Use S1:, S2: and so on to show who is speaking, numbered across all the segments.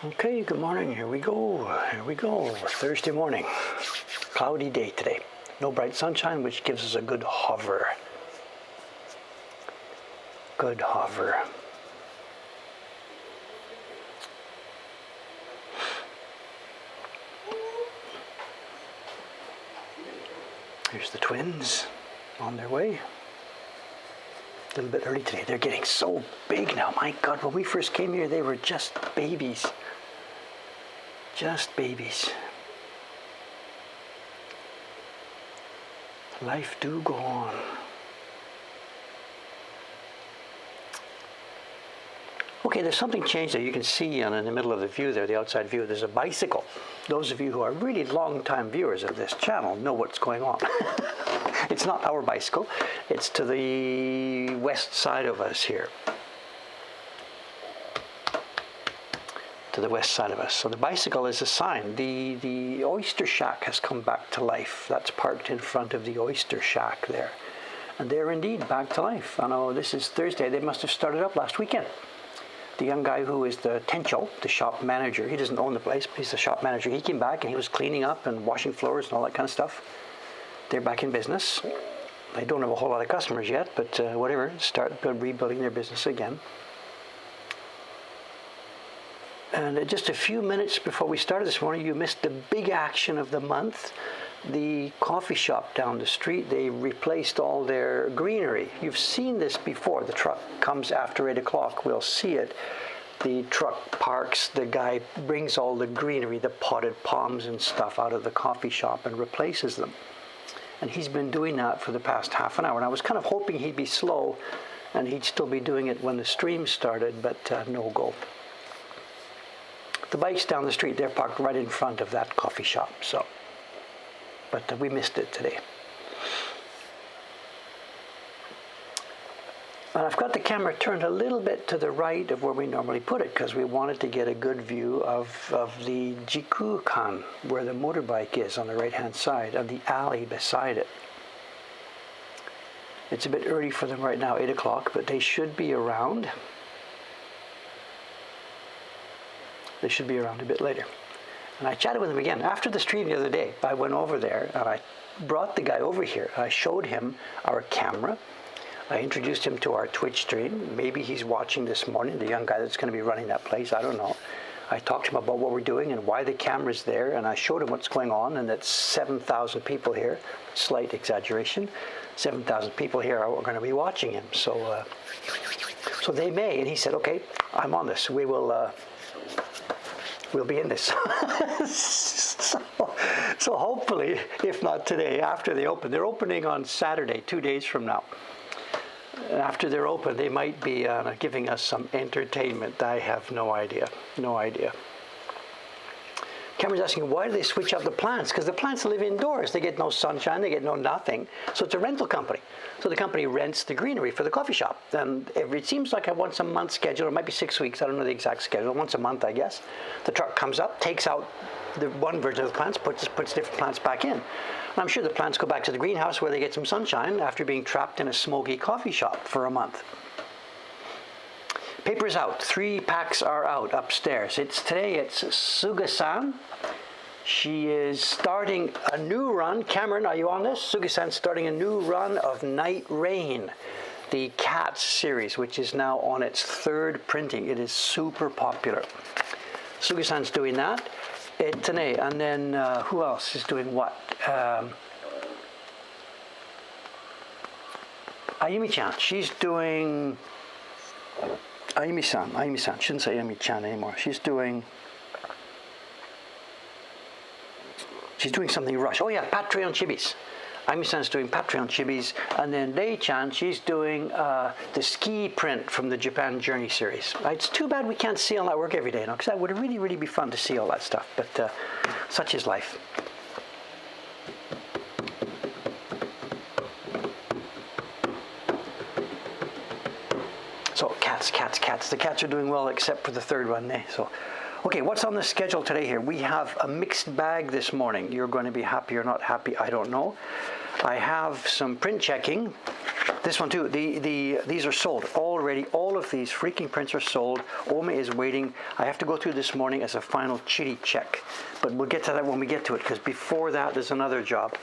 S1: Okay, good morning. Here we go. Here we go. Thursday morning. Cloudy day today. No bright sunshine, which gives us a good hover. Good hover. Here's the twins on their way. A little bit early today. They're getting so big now. My God, when we first came here, they were just babies. Just babies. Life do go on. Okay, there's something changed there. You can see in the middle of the view there, the outside view, there's a bicycle. Those of you who are really long-time viewers of this channel know what's going on. It's not our bicycle. It's to the west side of us here. To the west side of us. So the bicycle is a sign. The oyster shack has come back to life. That's parked in front of the oyster shack there. And they're indeed back to life. I know this is Thursday. They must have started up last weekend. The young guy who is the tencho, the shop manager, he doesn't own the place, but he's the shop manager. He came back and he was cleaning up and washing floors and all that kind of stuff. They're back in business. They don't have a whole lot of customers yet, but whatever, start rebuilding their business again. And just a few minutes before we started this morning, you missed the big action of the month. The coffee shop down the street, they replaced all their greenery. You've seen this before. The truck comes after 8 o'clock. We'll see it. The truck parks. The guy brings all the greenery, the potted palms and stuff out of the coffee shop and replaces them. And he's been doing that for the past half an hour. And I was kind of hoping he'd be slow and he'd still be doing it when the stream started, but no go. The bikes down the street, they're parked right in front of that coffee shop. But we missed it today. And I've got the camera turned a little bit to the right of where we normally put it because we wanted to get a good view of the Mokuhankan, where the motorbike is on the right-hand side, of the alley beside it. It's a bit early for them right now, 8 o'clock, but they should be around. They should be around a bit later. And I chatted with him again. After the stream the other day, I went over there and I brought the guy over here. I showed him our camera. I introduced him to our Twitch stream. Maybe he's watching this morning, the young guy that's going to be running that place. I don't know. I talked to him about what we're doing and why the camera's there, and I showed him what's going on, and that 7,000 people here, slight exaggeration, 7,000 people here are going to be watching him. So they may, and he said, okay, I'm on this. We'll be in this. so hopefully, if not today, after they open. They're opening on Saturday, 2 days from now. After they're open, they might be giving us some entertainment. I have no idea. No idea. Cameron's asking, why do they switch out the plants? Because the plants live indoors. They get no sunshine. They get no nothing. So it's a rental company. So the company rents the greenery for the coffee shop. And it seems like a once-a-month schedule. It might be 6 weeks. I don't know the exact schedule. Once a month, I guess. The truck comes up, takes out the one version of the plants, puts different plants back in. And I'm sure the plants go back to the greenhouse where they get some sunshine after being trapped in a smoky coffee shop for a month. Paper's out. 3 packs are out upstairs. Today it's Suga-san. She is starting a new run. Cameron, are you on this? Suga-san's starting a new run of Night Rain, the Cats series, which is now on its 3rd printing. It is super popular. Suga-san's doing that. Today, and then who else is doing what? Ayumi-chan. She's doing. Ayumi-san. Shouldn't say Ayumi-chan anymore. She's doing something rush. Oh yeah, Patreon Chibis. Ayumi-san's doing Patreon Chibis, and then Lei-chan, she's doing the ski print from the Japan Journey series. It's too bad we can't see all that work every day, because that would really, really be fun to see all that stuff, but such is life. So cats. The cats are doing well except for the 3rd one. So, okay, what's on the schedule today here? We have a mixed bag this morning. You're going to be happy or not happy, I don't know. I have some print checking. This one too. These are sold already. All of these freaking prints are sold. Oma is waiting. I have to go through this morning as a final chitty check, but we'll get to that when we get to it, because before that there's another job.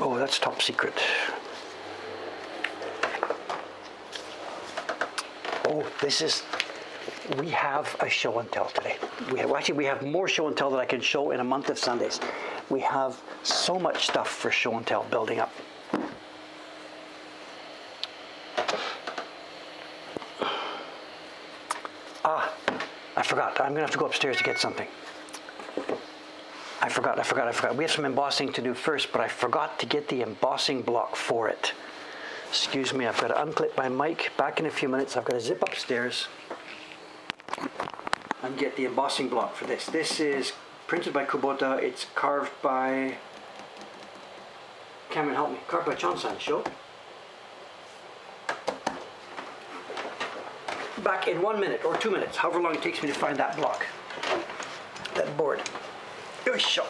S1: Oh, that's top secret. Oh, we have a show and tell today. We have more show and tell that I can show in a month of Sundays. We have so much stuff for show and tell building up. I forgot. I'm going to have to go upstairs to get something. I forgot. We have some embossing to do first, but I forgot to get the embossing block for it. Excuse me, I've got to unclip my mic. Back in a few minutes. I've got to zip upstairs and get the embossing block for this. This is printed by Kubota. It's carved by... Cameron, help me. Carved by Chonsan, show. Back in 1 minute or 2 minutes, however long it takes me to find that block. That board. Here we go.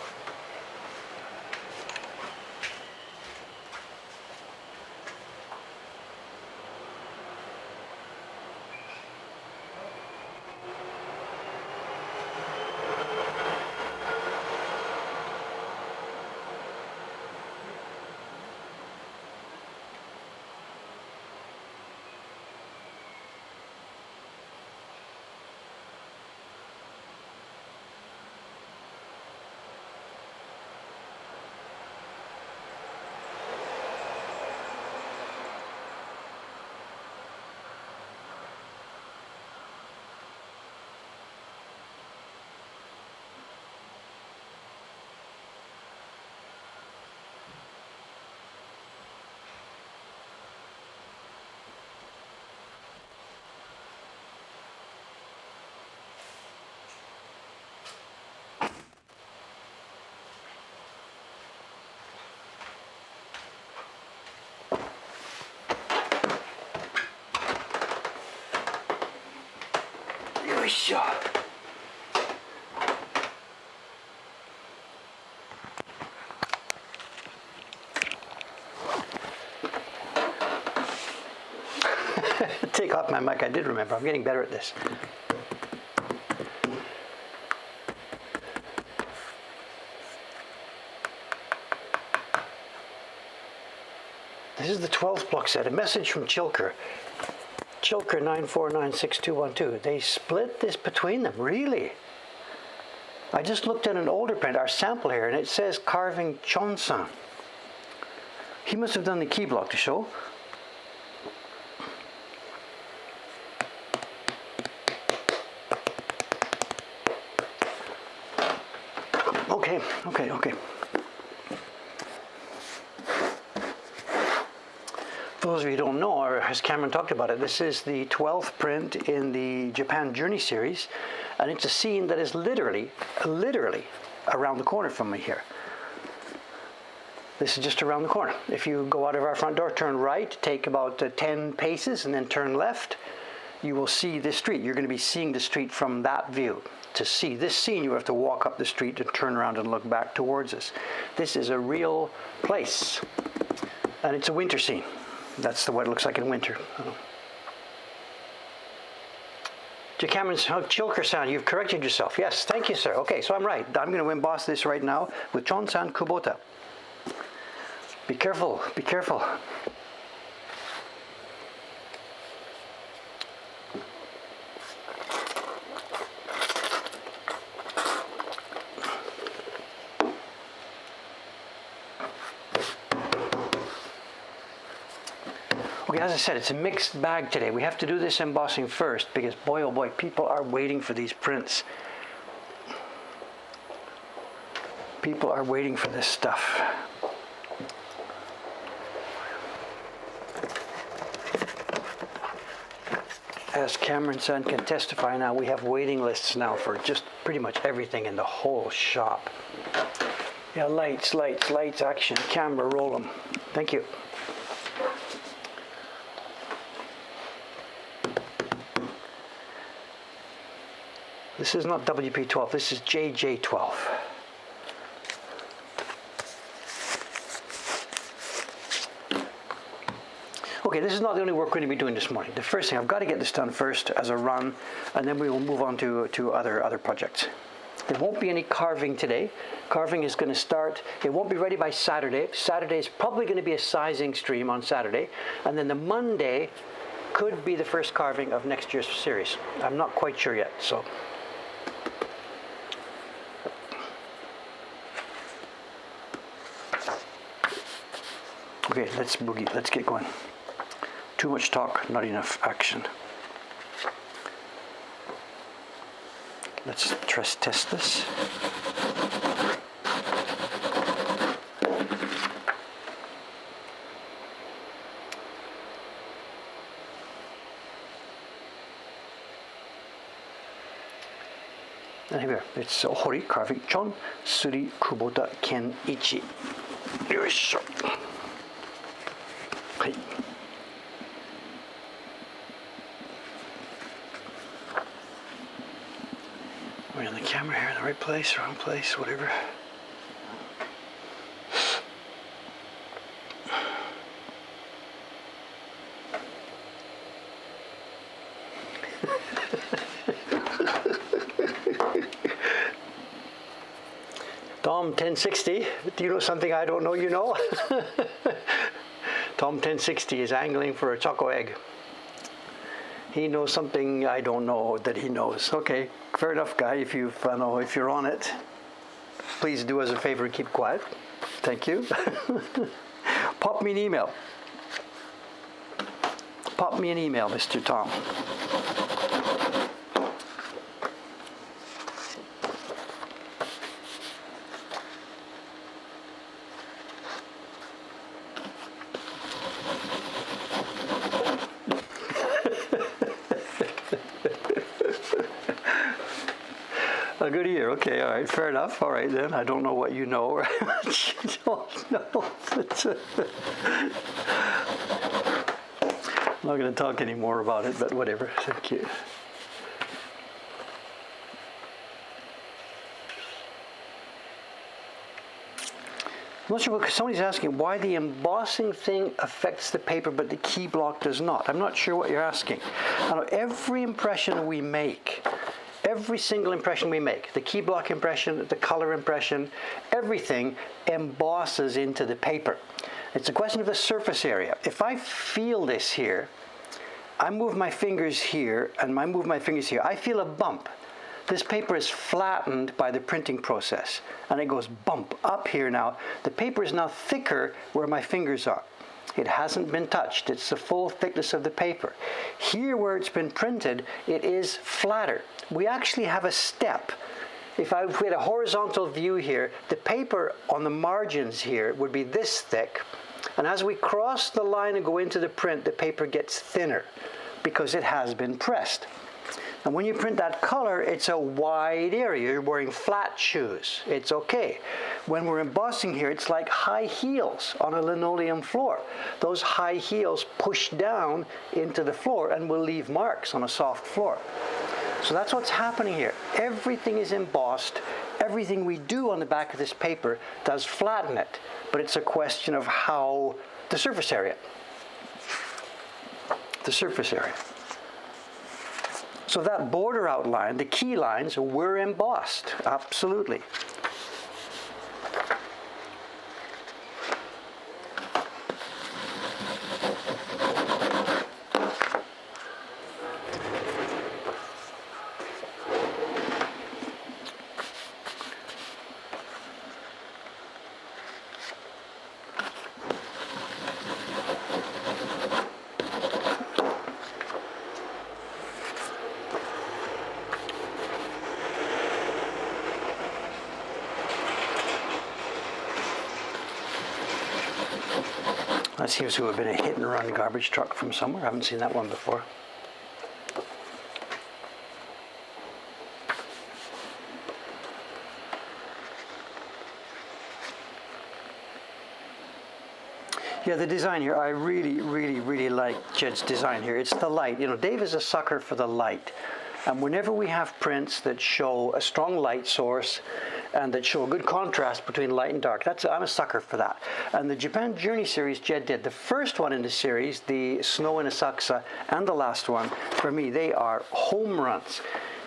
S1: Take off my mic. I did remember. I'm getting better at this. This is the 12th block set. A message from Chilker. Chilker 9496212. They split this between them. Really? I just looked at an older print, our sample here, and it says carving Chonsan. He must have done the key block to show. Okay. For those of you who don't know, or as Cameron talked about it, this is the 12th print in the Japan Journey series, and it's a scene that is literally around the corner from me here. This is just around the corner. If you go out of our front door, turn right, take about 10 paces, and then turn left, you will see this street. You're going to be seeing the street from that view. To see this scene, you have to walk up the street and turn around and look back towards us. This is a real place, and it's a winter scene. That's what it looks like in winter. Cameron's Chilker sound, you've corrected yourself. Yes, thank you, sir. Okay, so I'm right. I'm going to emboss this right now with Chonsan Kubota. Be careful, be careful. Okay, as I said, it's a mixed bag today. We have to do this embossing first because, boy, oh boy, people are waiting for these prints. People are waiting for this stuff. As Cameron Sun can testify now, we have waiting lists now for just pretty much everything in the whole shop. Yeah, lights, action, camera, roll them. Thank you. This is not WP12, this is JJ12. Okay, this is not the only work we're going to be doing this morning. The first thing, I've got to get this done first as a run, and then we will move on to other projects. There won't be any carving today. Carving is going to start, it won't be ready by Saturday. Saturday is probably going to be a sizing stream on Saturday, and then the Monday could be the first carving of next year's series. I'm not quite sure yet, so. Okay, let's boogie, let's get going. Too much talk, not enough action. Let's test this. And here we are. It's Hori carving Chon Suri Kubota Ken Ichi. Yoisho. Hi. We're on the camera here in the right place, wrong place, whatever. Tom 1060, do you know something I don't know you know? Tom 1060 is angling for a choco egg. He knows something I don't know that he knows. Okay, fair enough, guy. If you're on it, please do us a favor and keep quiet. Thank you. Pop me an email. Pop me an email, Mr. Tom. A good ear. Okay, all right, fair enough. All right, then. I don't know what you know. Or you don't know. I'm not going to talk any more about it, but whatever. Thank you. I'm not sure, because somebody's asking why the embossing thing affects the paper, but the key block does not. I'm not sure what you're asking. I know every impression we make, every single impression we make, the key block impression, the color impression, everything embosses into the paper. It's a question of the surface area. If I feel this here, I move my fingers here, and I move my fingers here, I feel a bump. This paper is flattened by the printing process, and it goes bump up here now. The paper is now thicker where my fingers are. It hasn't been touched. It's the full thickness of the paper. Here where it's been printed, it is flatter. We actually have a step. If we had a horizontal view here, the paper on the margins here would be this thick. And as we cross the line and go into the print, the paper gets thinner because it has been pressed. And when you print that color, it's a wide area. You're wearing flat shoes. It's okay. When we're embossing here, it's like high heels on a linoleum floor. Those high heels push down into the floor and will leave marks on a soft floor. So that's what's happening here. Everything is embossed. Everything we do on the back of this paper does flatten it. But it's a question of how the surface area. The surface area. So that border outline, the key lines, were embossed, absolutely. That seems to have been a hit-and-run garbage truck from somewhere. I haven't seen that one before. Yeah, the design here, I really like Jed's design here. It's the light. You know, Dave is a sucker for the light. And whenever we have prints that show a strong light source and that show a good contrast between light and dark. I'm a sucker for that. And the Japan Journey series Jed did, the first one in the series, the Snow in Asakusa, and the last one, for me, they are home runs.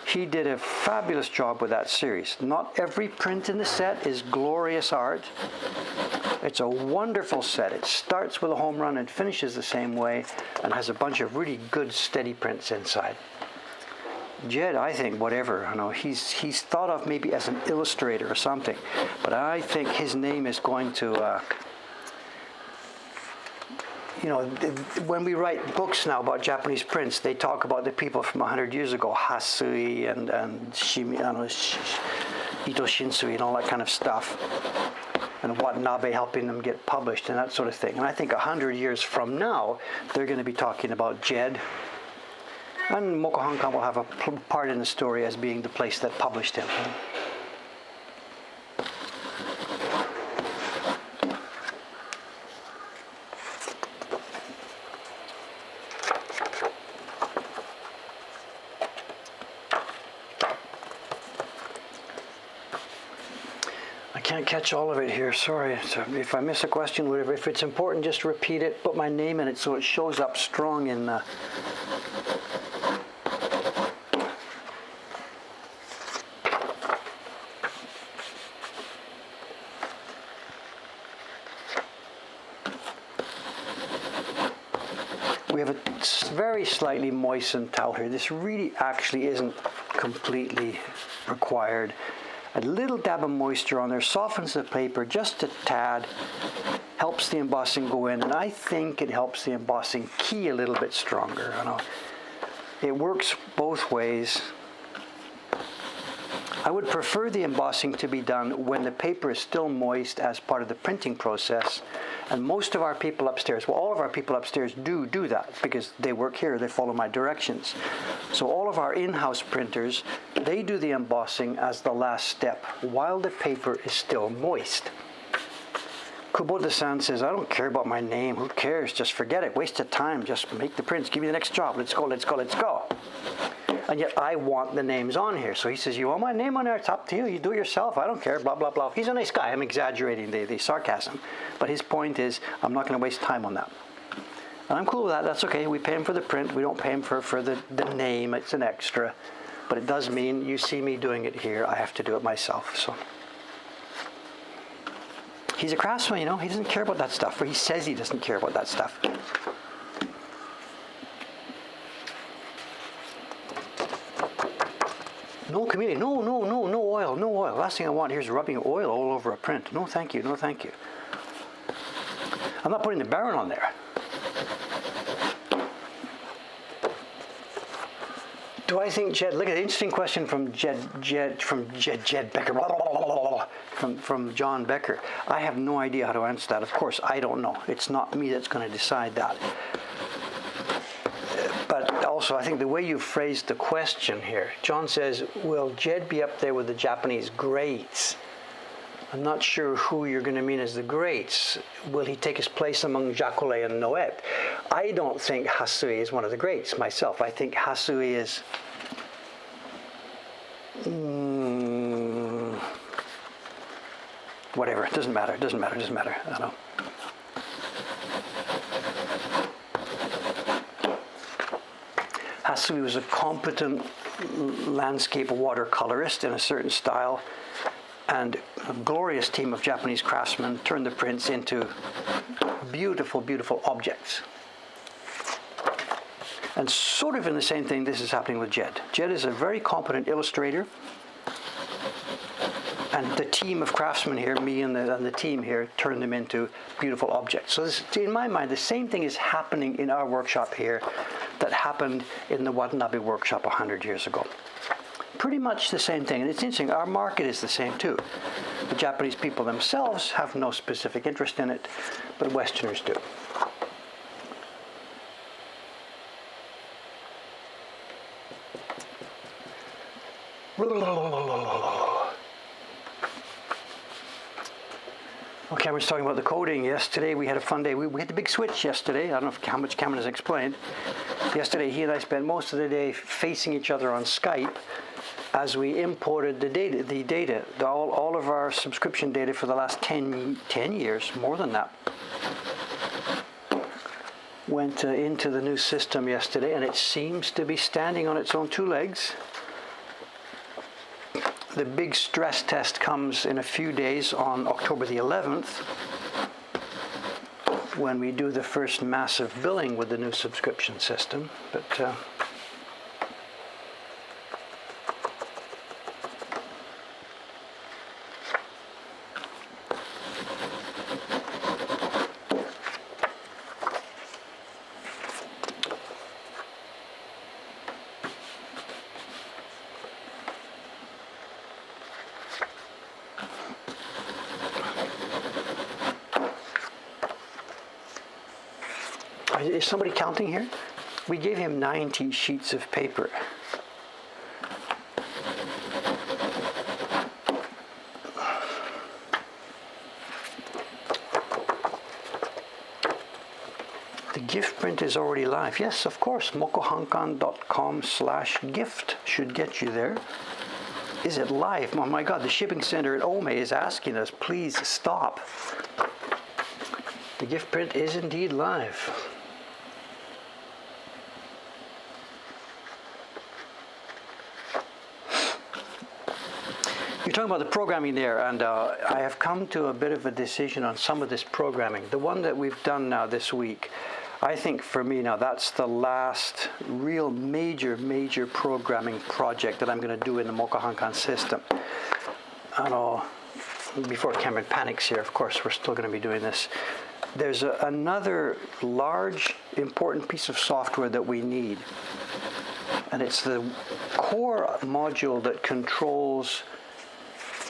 S1: He did a fabulous job with that series. Not every print in the set is glorious art. It's a wonderful set. It starts with a home run and finishes the same way, and has a bunch of really good steady prints inside. Jed, I think, whatever, he's thought of maybe as an illustrator or something, but I think his name is going to, when we write books now about Japanese prints, they talk about the people from 100 years ago, Hasui and Ito Shinsui and all that kind of stuff, and Watanabe helping them get published and that sort of thing. And I think 100 years from now, they're going to be talking about Jed. And Mokuhankan will have a part in the story as being the place that published him. I can't catch all of it here, sorry. So if I miss a question, whatever, if it's important, just repeat it, put my name in it so it shows up strong in we have a very slightly moistened towel here. This really actually isn't completely required. A little dab of moisture on there softens the paper just a tad, helps the embossing go in, and I think it helps the embossing key a little bit stronger. It works both ways. I would prefer the embossing to be done when the paper is still moist as part of the printing process. And most of our people upstairs, well, all of our people upstairs do that because they work here, they follow my directions. So all of our in-house printers, they do the embossing as the last step while the paper is still moist. Kubota-san says, I don't care about my name, who cares, just forget it, waste of time, just make the prints, give me the next job, let's go, let's go, let's go. And yet I want the names on here. So he says, you want my name on there? It's up to you. You do it yourself. I don't care, blah, blah, blah. He's a nice guy. I'm exaggerating the sarcasm. But his point is, I'm not going to waste time on that. And I'm cool with that. That's okay. We pay him for the print. We don't pay him for the name. It's an extra. But it does mean you see me doing it here. I have to do it myself. So he's a craftsman, He doesn't care about that stuff. Or he says he doesn't care about that stuff. No community, no oil, no oil. Last thing I want here is rubbing oil all over a print. No, thank you, no, thank you. I'm not putting the Baron on there. Do I think Jed, look at the interesting question from Jed Becker, from John Becker. I have no idea how to answer that. Of course, I don't know. It's not me that's going to decide that. But also, I think the way you phrased the question here, John says, will Jed be up there with the Japanese greats? I'm not sure who you're going to mean as the greats. Will he take his place among Jacolet and Noet? I don't think Hasui is one of the greats myself. I think Hasui is... whatever, it doesn't matter. I don't know. Hasui was a competent landscape watercolorist in a certain style, and a glorious team of Japanese craftsmen turned the prints into beautiful, beautiful objects. And sort of in the same thing, this is happening with Jed. Jed is a very competent illustrator, and the team of craftsmen here, me and the team here, turned them into beautiful objects. So this, in my mind, the same thing is happening in our workshop here that happened in the Watanabe workshop 100 years ago. Pretty much the same thing. And it's interesting, our market is the same too. The Japanese people themselves have no specific interest in it, but Westerners do. Well, Cameron's talking about the coding. Yesterday we had a fun day. We had the big switch yesterday. I don't know how much Cameron has explained. Yesterday he and I spent most of the day facing each other on Skype, as we imported the data, all of our subscription data for the last 10 years, more than that, went into the new system yesterday, and it seems to be standing on its own two legs. The big stress test comes in a few days on October the 11th, when we do the first massive billing with the new subscription system. But is somebody counting here? We gave him 90 sheets of paper. The gift print is already live. Yes, of course. Mokuhankan.com/gift should get you there. Is it live? Oh my God, the shipping center at Ome is asking us, please stop. The gift print is indeed live. You're talking about the programming there, and I have come to a bit of a decision on some of this programming. The one that we've done now this week, I think for me now, that's the last real major programming project that I'm going to do in the Mokuhankan system. And before Cameron panics here, of course, we're still going to be doing this. There's another large, important piece of software that we need, and it's the core module that controls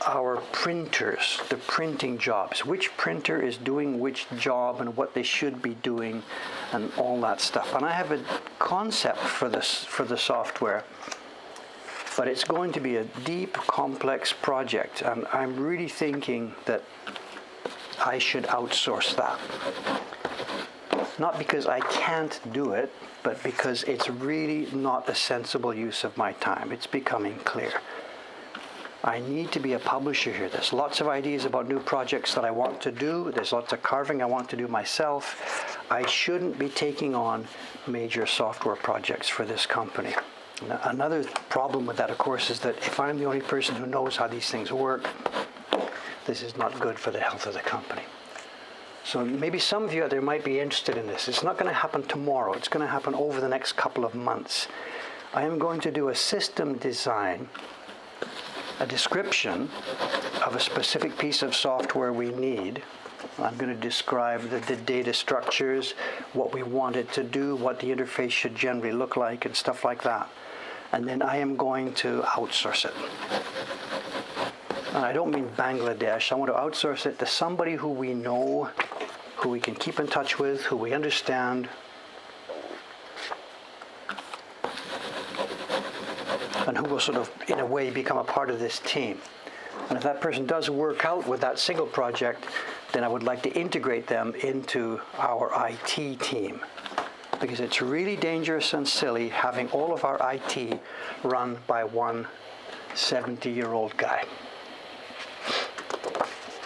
S1: our printers, the printing jobs, which printer is doing which job and what they should be doing and all that stuff. And I have a concept for this, for the software, but it's going to be a deep, complex project, and I'm really thinking that I should outsource that. Not because I can't do it, but because it's really not a sensible use of my time. It's becoming clear. I need to be a publisher here. There's lots of ideas about new projects that I want to do. There's lots of carving I want to do myself. I shouldn't be taking on major software projects for this company. Another problem with that, of course, is that if I'm the only person who knows how these things work, this is not good for the health of the company. So maybe some of you out there might be interested in this. It's not going to happen tomorrow. It's going to happen over the next couple of months. I am going to do a system design, a description of a specific piece of software we need. I'm going to describe the data structures, what we want it to do, what the interface should generally look like, and stuff like that. And then I am going to outsource it. And I don't mean Bangladesh. I want to outsource it to somebody who we know, who we can keep in touch with, who we understand, and who will sort of, in a way, become a part of this team. And if that person does work out with that single project, then I would like to integrate them into our IT team. Because it's really dangerous and silly having all of our IT run by one 70-year-old guy.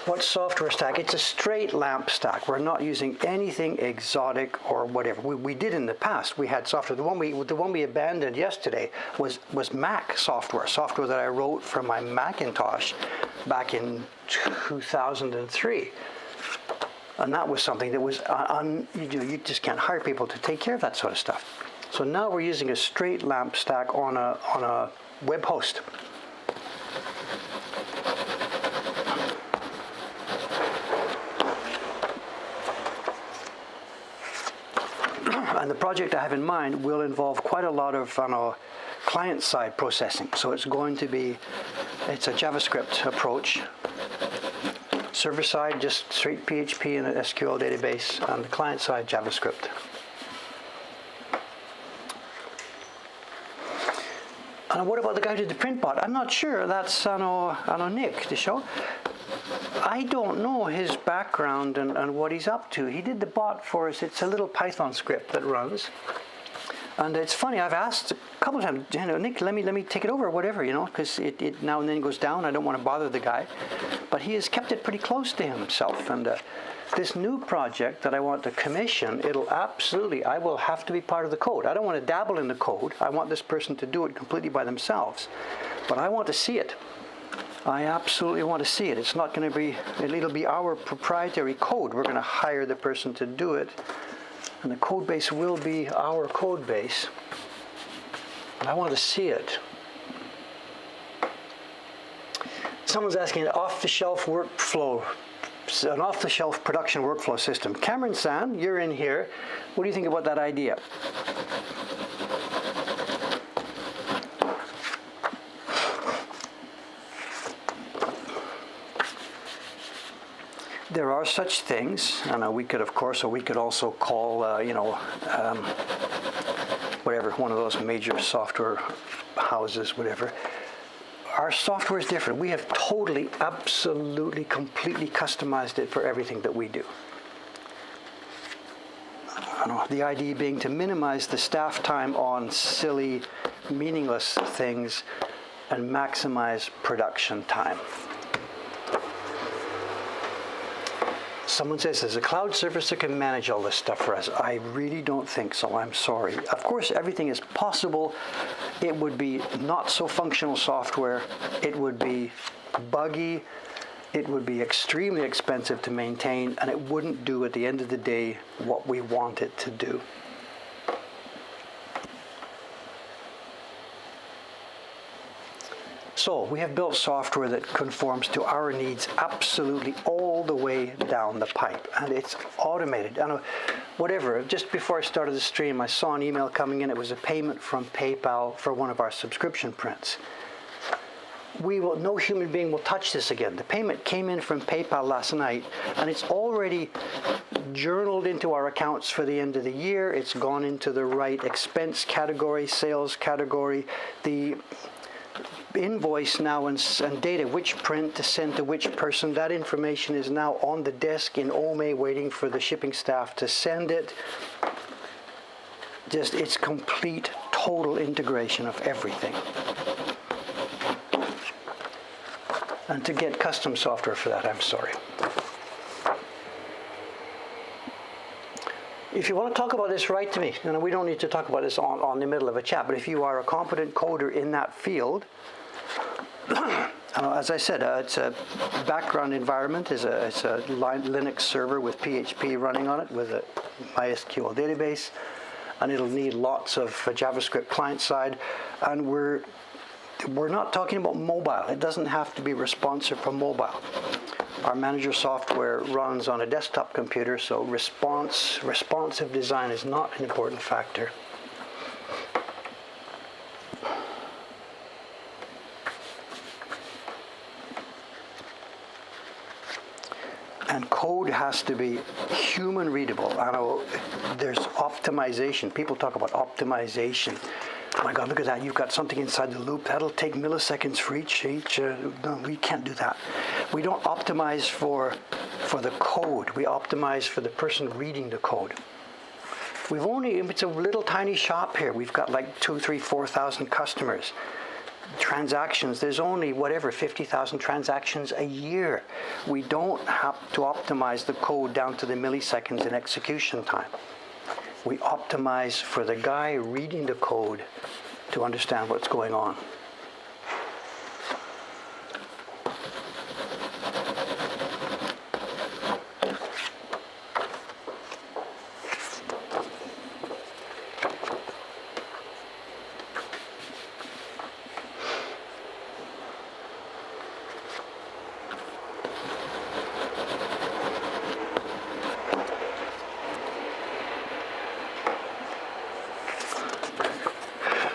S1: What software stack? It's a straight LAMP stack. We're not using anything exotic or whatever. We did in the past. We had software. The one we abandoned yesterday was Mac software that I wrote for my Macintosh back in 2003. And that was something that was you just can't hire people to take care of that sort of stuff. So now we're using a straight LAMP stack on a web host. And the project I have in mind will involve quite a lot of client-side processing. So it's a JavaScript approach. Server-side, just straight PHP and an SQL database, and the client-side JavaScript. And what about the guy who did the print bot? I'm not sure. That's Nick, the show. I don't know his background and what he's up to. He did the bot for us. It's a little Python script that runs. And it's funny, I've asked a couple of times, Nick, let me take it over or whatever, because it now and then goes down. I don't want to bother the guy. But he has kept it pretty close to himself. And this new project that I want to commission, I will have to be part of the code. I don't want to dabble in the code. I want this person to do it completely by themselves. But I want to see it. I absolutely want to see it. It's not going to be, it'll be our proprietary code. We're going to hire the person to do it. And the code base will be our code base. But I want to see it. Someone's asking an off-the-shelf workflow, an off-the-shelf production workflow system. Cameron San, you're in here. What do you think about that idea? There are such things, and we could, of course, or we could also call, whatever, one of those major software houses, whatever. Our software is different. We have totally, absolutely, completely customized it for everything that we do. The idea being to minimize the staff time on silly, meaningless things and maximize production time. Someone says there's a cloud service that can manage all this stuff for us. I really don't think so. I'm sorry. Of course, everything is possible. It would be not so functional software. It would be buggy. It would be extremely expensive to maintain, and it wouldn't do at the end of the day what we want it to do. So we have built software that conforms to our needs absolutely all the way down the pipe, and it's automated. Whatever, just before I started the stream, I saw an email coming in. It was a payment from PayPal for one of our subscription prints. No human being will touch this again. The payment came in from PayPal last night, and it's already journaled into our accounts for the end of the year. It's gone into the right expense category, sales category. The invoice now and data, which print to send to which person, that information is now on the desk in Ome waiting for the shipping staff to send it. Just, it's complete, total integration of everything. And to get custom software for that, I'm sorry. If you want to talk about this, write to me. We don't need to talk about this on the middle of a chat, but if you are a competent coder in that field, as I said, it's a background environment. It's a Linux server with PHP running on it with a MySQL database, and it'll need lots of JavaScript client side. And we're not talking about mobile. It doesn't have to be responsive for mobile. Our manager software runs on a desktop computer, so responsive design is not an important factor. And code has to be human readable. I know there's optimization. People talk about optimization. Oh my God, look at that. You've got something inside the loop. That'll take milliseconds for each. No, we can't do that. We don't optimize for the code. We optimize for the person reading the code. It's a little tiny shop here. We've got like 2,000, 3,000, 4,000 customers. Transactions, there's only 50,000 transactions a year. We don't have to optimize the code down to the milliseconds in execution time. We optimize for the guy reading the code to understand what's going on.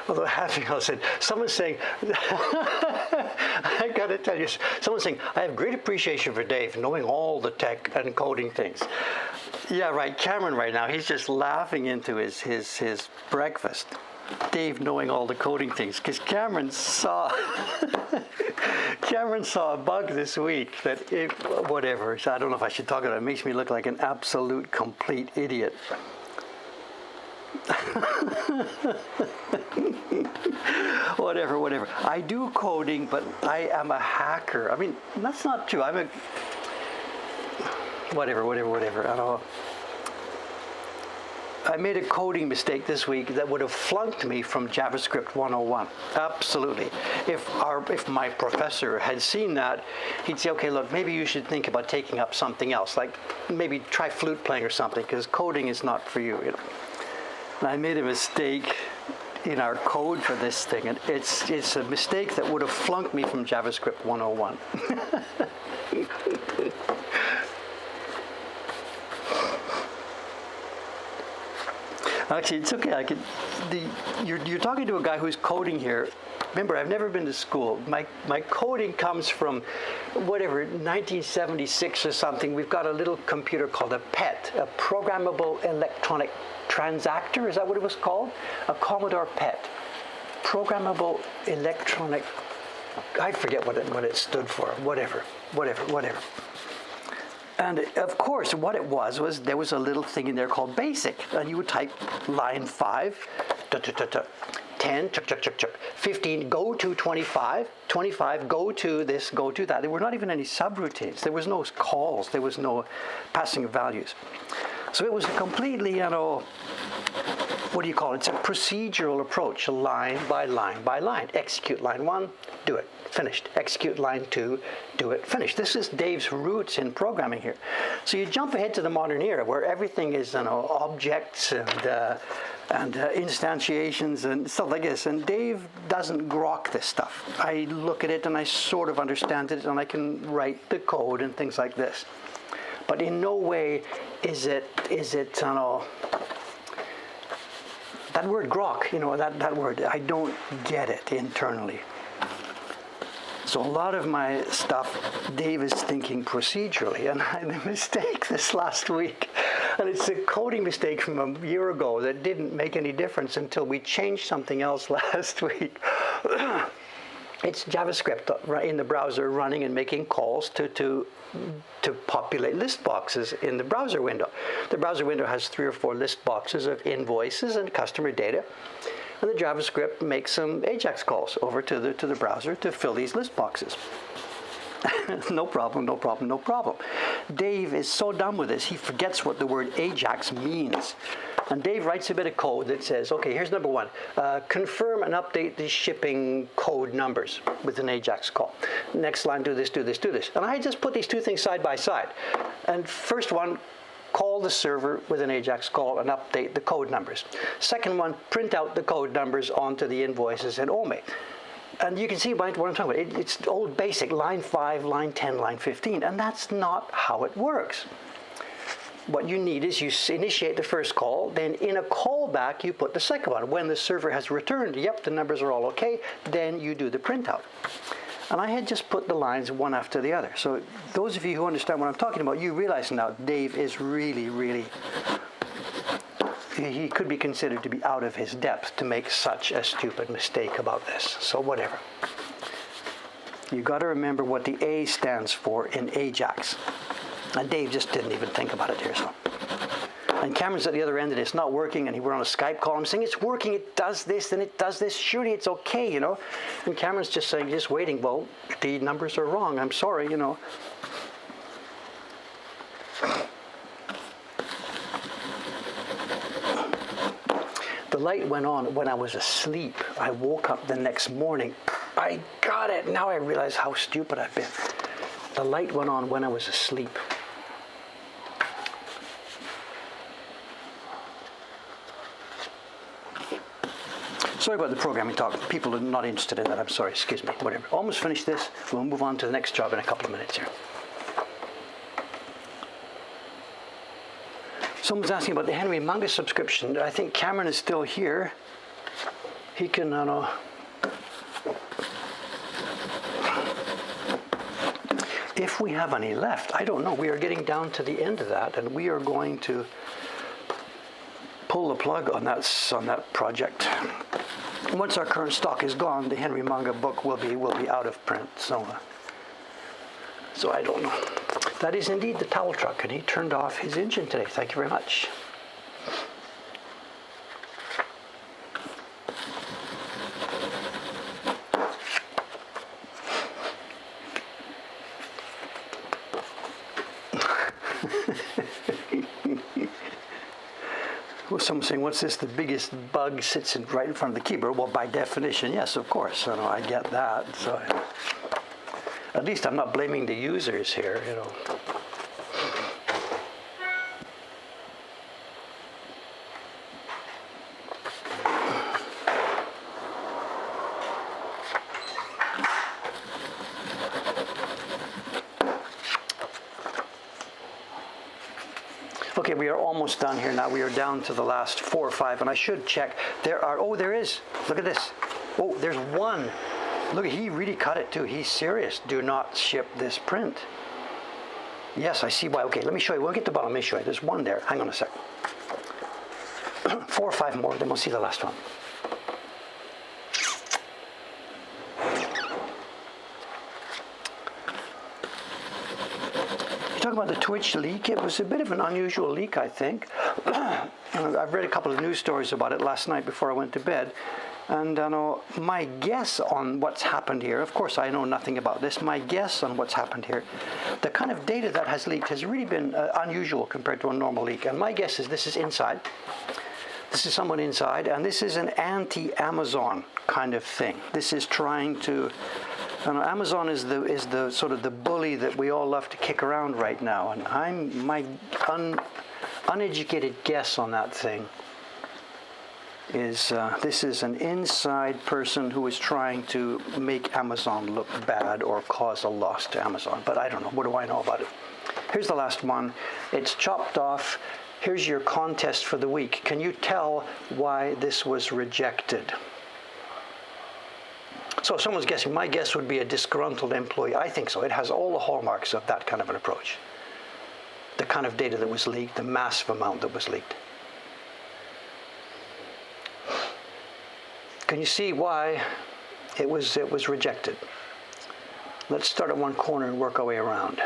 S1: Although Hatfield said, someone's saying, I got to tell you, someone's saying, I have great appreciation for Dave knowing all the tech and coding things. Yeah, right. Cameron right now, he's just laughing into his breakfast. Dave knowing all the coding things, because Cameron saw a bug this week that whatever. So I don't know if I should talk about it. It makes me look like an absolute complete idiot. Whatever. I do coding, but I am a hacker. I mean, that's not true. I'm a whatever. I don't know. I made a coding mistake this week that would have flunked me from JavaScript 101. Absolutely. If my professor had seen that, he'd say, okay, look, maybe you should think about taking up something else, like maybe try flute playing or something, because coding is not for you. And I made a mistake in our code for this thing, and it's a mistake that would have flunked me from JavaScript 101. Actually, it's okay. You're talking to a guy who's coding here. Remember, I've never been to school. My coding comes from, 1976 or something. We've got a little computer called a PET, a Programmable Electronic Transactor. Is that what it was called? A Commodore PET. Programmable Electronic, I forget what it stood for. Whatever. And of course, what it was there was a little thing in there called BASIC, and you would type line 5, 10, 15, go to 25, 25, go to this, go to that. There were not even any subroutines. There was no calls. There was no passing of values. So it was a completely, what do you call it? It's a procedural approach, line by line by line. Execute line 1, do it. Finished. Execute line 2, do it. Finished. This is Dave's roots in programming here. So you jump ahead to the modern era where everything is, objects and instantiations and stuff like this. And Dave doesn't grok this stuff. I look at it and I sort of understand it, and I can write the code and things like this. But in no way is it that word grok, that word, I don't get it internally. So a lot of my stuff, Dave is thinking procedurally, and I made a mistake this last week. And it's a coding mistake from a year ago that didn't make any difference until we changed something else last week. It's JavaScript in the browser running and making calls to populate list boxes in the browser window. The browser window has 3 or 4 list boxes of invoices and customer data. And the JavaScript makes some AJAX calls over to the browser to fill these list boxes. No problem. Dave is so dumb with this, he forgets what the word AJAX means. And Dave writes a bit of code that says, okay, here's number 1. Confirm and update the shipping code numbers with an AJAX call. Next line, do this. And I just put these two things side by side. And first one, call the server with an AJAX call and update the code numbers. Second one, print out the code numbers onto the invoices in OME. And you can see what I'm talking about. It's old basic, line 5, line 10, line 15, and that's not how it works. What you need is you initiate the first call, then in a callback you put the second one. When the server has returned, yep, the numbers are all okay, then you do the printout. And I had just put the lines one after the other. So those of you who understand what I'm talking about, you realize now Dave is really, he could be considered to be out of his depth to make such a stupid mistake about this. So whatever. You got to remember what the A stands for in AJAX. And Dave just didn't even think about it here. So. And Cameron's at the other end of it. It's not working, and we're on a Skype call. I'm saying it's working. It does this, and it does this. Surely it's okay, And Cameron's just saying, just waiting. Well, the numbers are wrong. I'm sorry, The light went on when I was asleep. I woke up the next morning. I got it. Now I realize how stupid I've been. The light went on when I was asleep. Sorry about the programming talk. People are not interested in that. I'm sorry. Excuse me. Whatever. Almost finished this. We'll move on to the next job in a couple of minutes here. Someone's asking about the Henry Manga subscription. I think Cameron is still here. He can, if we have any left, I don't know. We are getting down to the end of that, and we are going to pull the plug on that project. Once our current stock is gone, the Henry Manga book will be out of print. So I don't know. That is indeed the towel truck, and he turned off his engine today. Thank you very much. Someone's saying, what's this? The biggest bug sits right in front of the keyboard. Well, by definition, yes, of course. I get that. So at least I'm not blaming the users here, Okay, we are almost done here now. We are down to the last 4 or 5, and I should check. There is. Look at this. Oh, there's one. Look, he really cut it too. He's serious. Do not ship this print. Yes, I see why. Okay, let me show you. We'll get to the bottom. Let me show you. There's one there. Hang on a sec. 4 or 5 more, then we'll see the last one. Talking about the Twitch leak, it was a bit of an unusual leak, I think. I've read a couple of news stories about it last night before I went to bed. And my guess on what's happened here, of course I know nothing about this, my guess on what's happened here, the kind of data that has leaked has really been unusual compared to a normal leak. And my guess is this is inside. This is someone inside, and this is an anti-Amazon kind of thing. This is trying to... Amazon is the sort of the bully that we all love to kick around right now, and my uneducated guess on that thing is this is an inside person who is trying to make Amazon look bad or cause a loss to Amazon. But I don't know. What do I know about it? Here's the last one. It's chopped off. Here's your contest for the week. Can you tell why this was rejected? So someone's guessing. My guess would be a disgruntled employee. I think so. It has all the hallmarks of that kind of an approach. The kind of data that was leaked, the massive amount that was leaked. Can you see why it was rejected? Let's start at one corner and work our way around.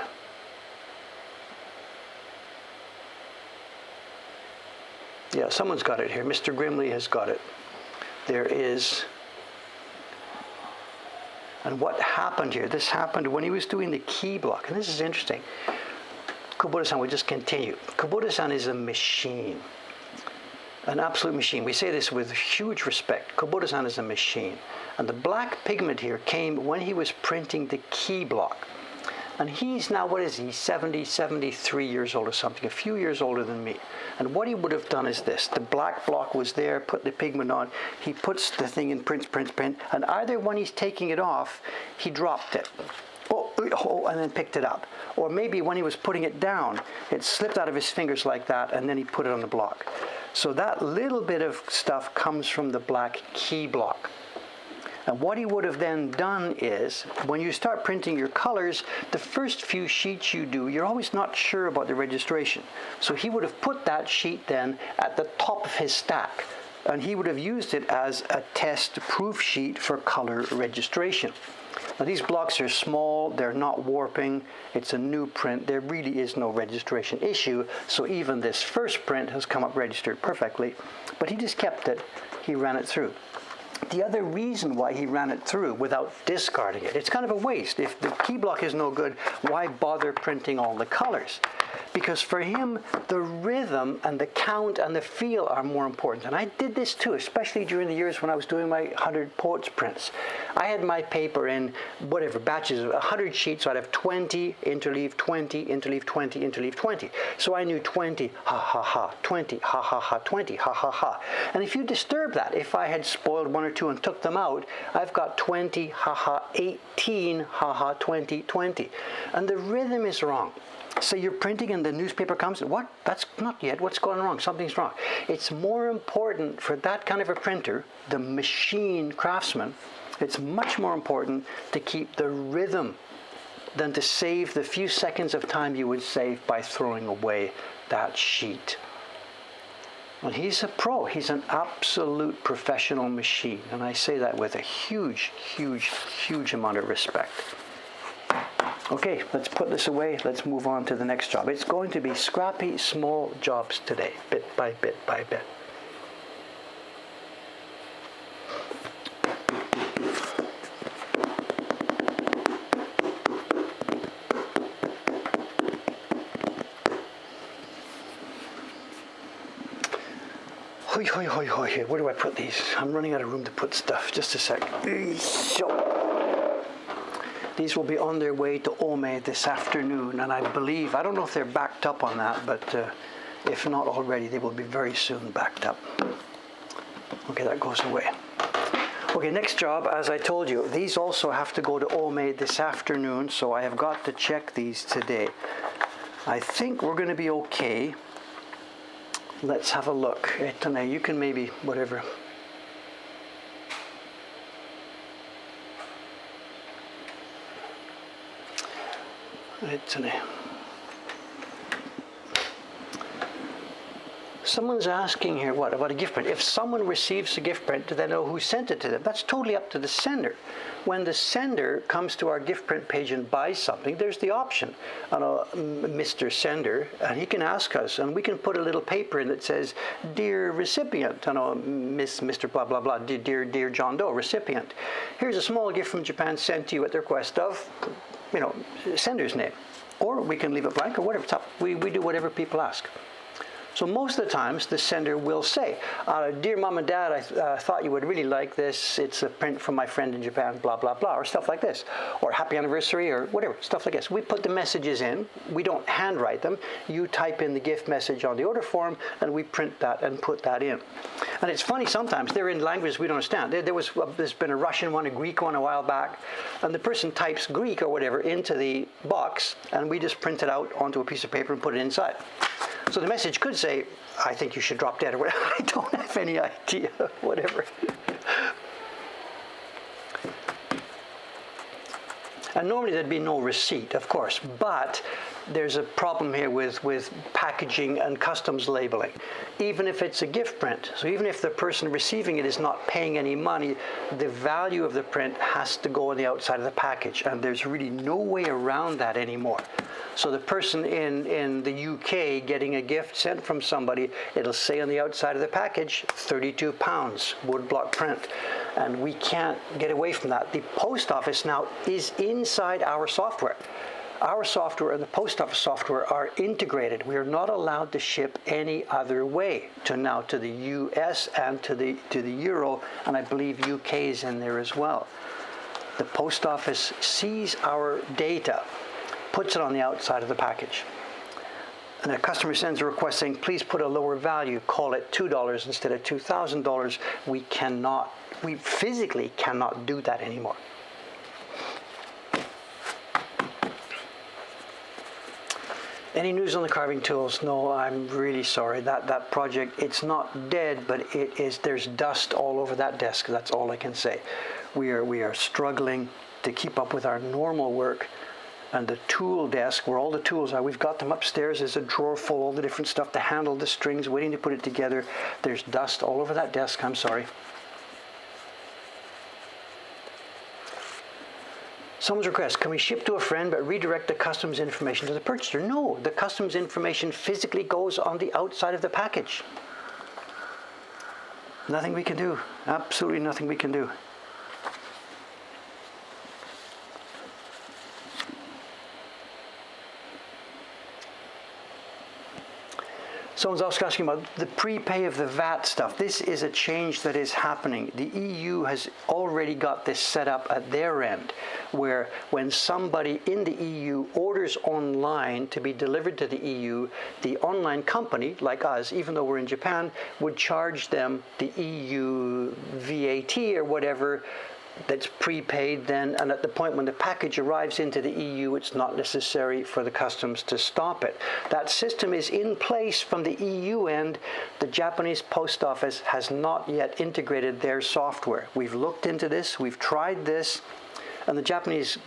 S1: Yeah, someone's got it here. Mr. Grimley has got it. There is... And what happened here? This happened when he was doing the key block. And this is interesting. Kubota-san will just continue. Kubota-san is a machine. An absolute machine. We say this with huge respect. Kubota-san is a machine. And the black pigment here came when he was printing the key block. And he's now, what is he, 70, 73 years old or something, a few years older than me. And what he would have done is this. The black block was there, put the pigment on. He puts the thing in print. And either when he's taking it off, he dropped it. And then picked it up. Or maybe when he was putting it down, it slipped out of his fingers like that, and then he put it on the block. So that little bit of stuff comes from the black key block. And what he would have then done is, when you start printing your colors, the first few sheets you do, you're always not sure about the registration. So he would have put that sheet then at the top of his stack. And he would have used it as a test proof sheet for color registration. Now these blocks are small, they're not warping, it's a new print, there really is no registration issue, so even this first print has come up registered perfectly, but he just kept it, he ran it through. The other reason why he ran it through without discarding it, it's kind of a waste. If the key block is no good, why bother printing all the colors? Because for him, the rhythm and the count and the feel are more important. And I did this too, especially during the years when I was doing my 100 Poets prints. I had my paper in whatever, batches of 100 sheets, so I'd have 20, interleave 20, interleave 20, interleave 20. So I knew 20, ha ha ha, 20, ha ha ha, 20, ha ha ha. And if you disturb that, if I had spoiled one or two and took them out, I've got 20, ha ha, 18, ha ha, 20, 20. And the rhythm is wrong. So you're printing and the newspaper comes, what? That's not yet, what's going wrong? Something's wrong. It's more important for that kind of a printer, the machine craftsman, it's much more important to keep the rhythm than to save the few seconds of time you would save by throwing away that sheet. And he's a pro, he's an absolute professional machine. And I say that with a huge, huge, huge amount of respect. Okay, let's put this away. Let's move on to the next job. It's going to be scrappy, small jobs today, bit by bit by bit. hoi, hoi, hoi. Where do I put these? I'm running out of room to put stuff. Just a sec. So, these will be on their way to Ome this afternoon, and I believe, I don't know if they're backed up on that, but if not already, they will be very soon backed up. Okay, that goes away. Okay, next job, as I told you, these also have to go to Ome this afternoon, so I have got to check these today. I think we're going to be okay. Let's have a look. You can maybe, whatever. Someone's asking here, what about a gift print? If someone receives a gift print, do they know who sent it to them? That's totally up to the sender. When the sender comes to our gift print page and buys something, there's the option, Mr. Sender, and he can ask us, and we can put a little paper in that says, "Dear recipient," Mr. blah blah blah, dear John Doe, recipient. Here's a small gift from Japan sent to you at the request of, sender's name, or we can leave it blank or whatever. It's up. We do whatever people ask. So most of the times, the sender will say, "Dear Mom and Dad, I thought you would really like this. It's a print from my friend in Japan, blah, blah, blah," or stuff like this. Or "Happy anniversary," or whatever, stuff like this. We put the messages in. We don't handwrite them. You type in the gift message on the order form, and we print that and put that in. And it's funny, sometimes they're in languages we don't understand. There's been a Russian one, a Greek one a while back, and the person types Greek or whatever into the box, and we just print it out onto a piece of paper and put it inside. So the message could say, "I think you should drop dead," or whatever. I don't have any idea, whatever. And normally there'd be no receipt, of course, but there's a problem here with packaging and customs labeling, even if it's a gift print. So even if the person receiving it is not paying any money, the value of the print has to go on the outside of the package, and there's really no way around that anymore. So the person in the UK getting a gift sent from somebody, it'll say on the outside of the package, 32 pounds, woodblock print. And we can't get away from that. The post office now is inside our software. Our software and the post office software are integrated. We are not allowed to ship any other way to the US and to the Euro, and I believe UK is in there as well. The post office sees our data, puts it on the outside of the package. And a customer sends a request saying, "Please put a lower value, call it $2 instead of $2,000. We physically cannot do that anymore. Any news on the carving tools? No, I'm really sorry. That project, it's not dead, but there's dust all over that desk. That's all I can say. We are struggling to keep up with our normal work. And the tool desk, where all the tools are, we've got them upstairs. There's a drawer full of all the different stuff to handle the strings, waiting to put it together. There's dust all over that desk. I'm sorry. Someone's request, can we ship to a friend but redirect the customs information to the purchaser? No, the customs information physically goes on the outside of the package. Nothing we can do. Absolutely nothing we can do. Someone's also asking about the prepay of the VAT stuff. This is a change that is happening. The EU has already got this set up at their end, where when somebody in the EU orders online to be delivered to the EU, the online company, like us, even though we're in Japan, would charge them the EU VAT or whatever that's prepaid then, and at the point when the package arrives into the EU, it's not necessary for the customs to stop it. That system is in place from the EU end. The Japanese post office has not yet integrated their software. We've looked into this, we've tried this, and the Japanese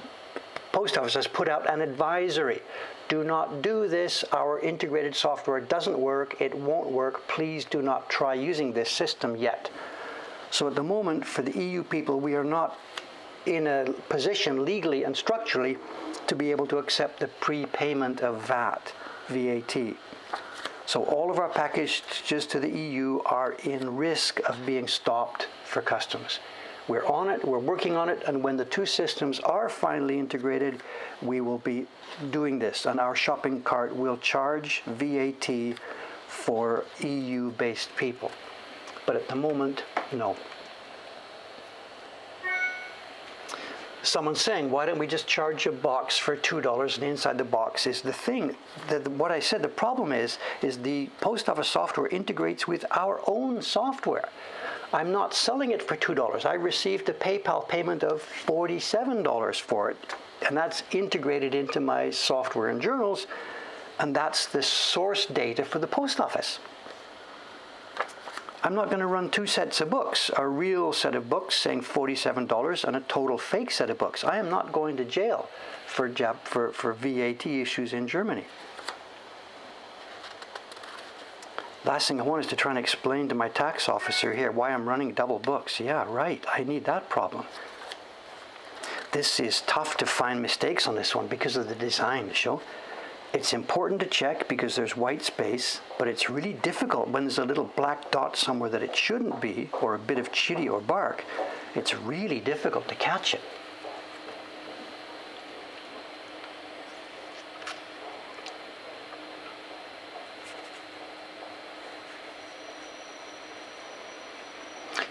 S1: post office has put out an advisory. Do not do this. Our integrated software doesn't work. It won't work. Please do not try using this system yet. So at the moment, for the EU people, we are not in a position legally and structurally to be able to accept the prepayment of VAT. So all of our packages to the EU are in risk of being stopped for customs. We're on it, we're working on it, and when the two systems are finally integrated, we will be doing this. And our shopping cart will charge VAT for EU-based people. but at the moment, no. Someone's saying, why don't we just charge a box for $2 and inside the box is the thing. What I said, the problem is the post office software integrates with our own software. I'm not selling it for $2. I received a PayPal payment of $47 for it, and that's integrated into my software and journals, and that's the source data for the post office. I'm not going to run two sets of books, a real set of books saying $47 and a total fake set of books. I am not going to jail for VAT issues in Germany. Last thing I want is to try and explain to my tax officer here why I'm running double books. Yeah, right, I need that problem. This is tough to find mistakes on this one because of the design, show. It's important to check because there's white space, but it's really difficult when there's a little black dot somewhere that it shouldn't be, or a bit of chitty or bark. It's really difficult to catch it.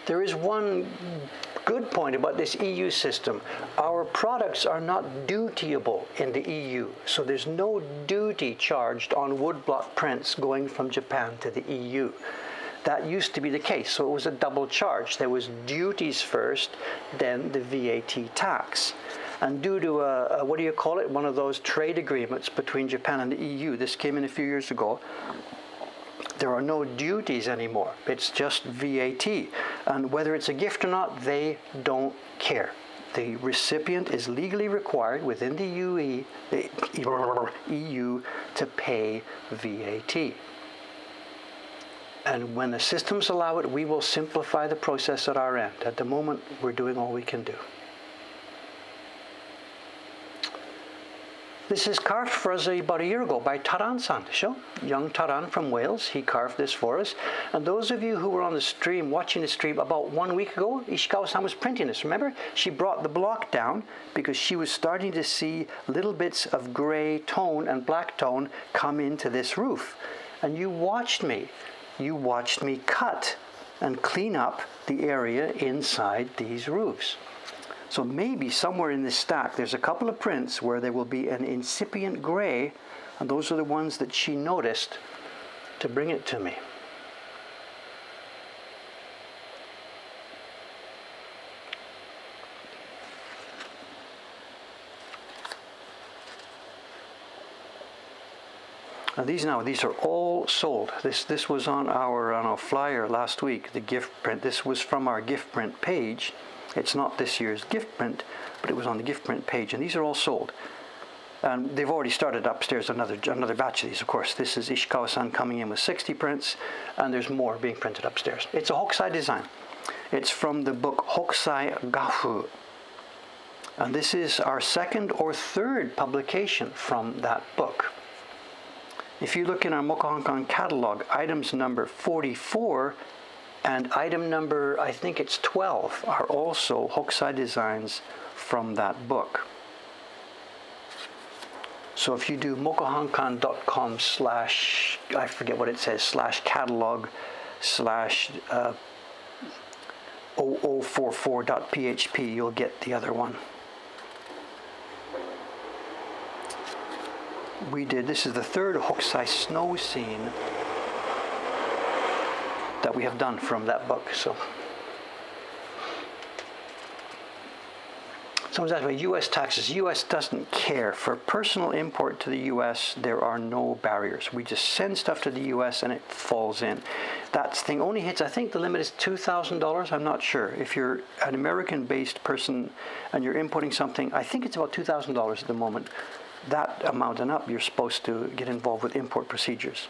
S1: There is one good point about this EU system. Our products are not dutiable in the EU, so there's no duty charged on woodblock prints going from Japan to the EU. That used to be the case, so it was a double charge. There was duties first, then the VAT tax. And due to what do you call it, one of those trade agreements between Japan and the EU, this came in a few years ago, there are no duties anymore. It's just VAT. And whether it's a gift or not, they don't care. The recipient is legally required within the EU to pay VAT. And when the systems allow it, we will simplify the process at our end. At the moment, we're doing all we can do. This is carved for us about a year ago by Taran-san, young Taran from Wales. He carved this for us. And those of you who were on the stream, watching the stream about 1 week ago, Ishikawa-san was printing this. Remember? She brought the block down because she was starting to see little bits of gray tone and black tone come into this roof. And you watched me. You watched me cut and clean up the area inside these roofs. So maybe somewhere in this stack there's a couple of prints where there will be an incipient gray, and those are the ones that she noticed to bring it to me. And these are all sold. This was on our flyer last week, the gift print. This was from our gift print page. It's not this year's gift print, but it was on the gift print page, and these are all sold. And they've already started upstairs another batch of these, of course. This is Ishikawa-san coming in with 60 prints, and there's more being printed upstairs. It's a Hokusai design. It's from the book Hokusai Gafu. And this is our second or third publication from that book. If you look in our Mokuhankan catalog, items number 44 and item number, I think it's 12, are also Hokusai designs from that book. So if you do mokuhankan.com / I forget what it says, /catalog /0044.php, you'll get the other one. This is the third Hokusai snow scene that we have done from that book. So someone's asking about U.S. taxes. U.S. doesn't care. For personal import to the U.S., there are no barriers. We just send stuff to the U.S. and it falls in. That thing only hits, I think the limit is $2,000. I'm not sure. If you're an American-based person and you're importing something, I think it's about $2,000 at the moment. That amount and up, you're supposed to get involved with import procedures.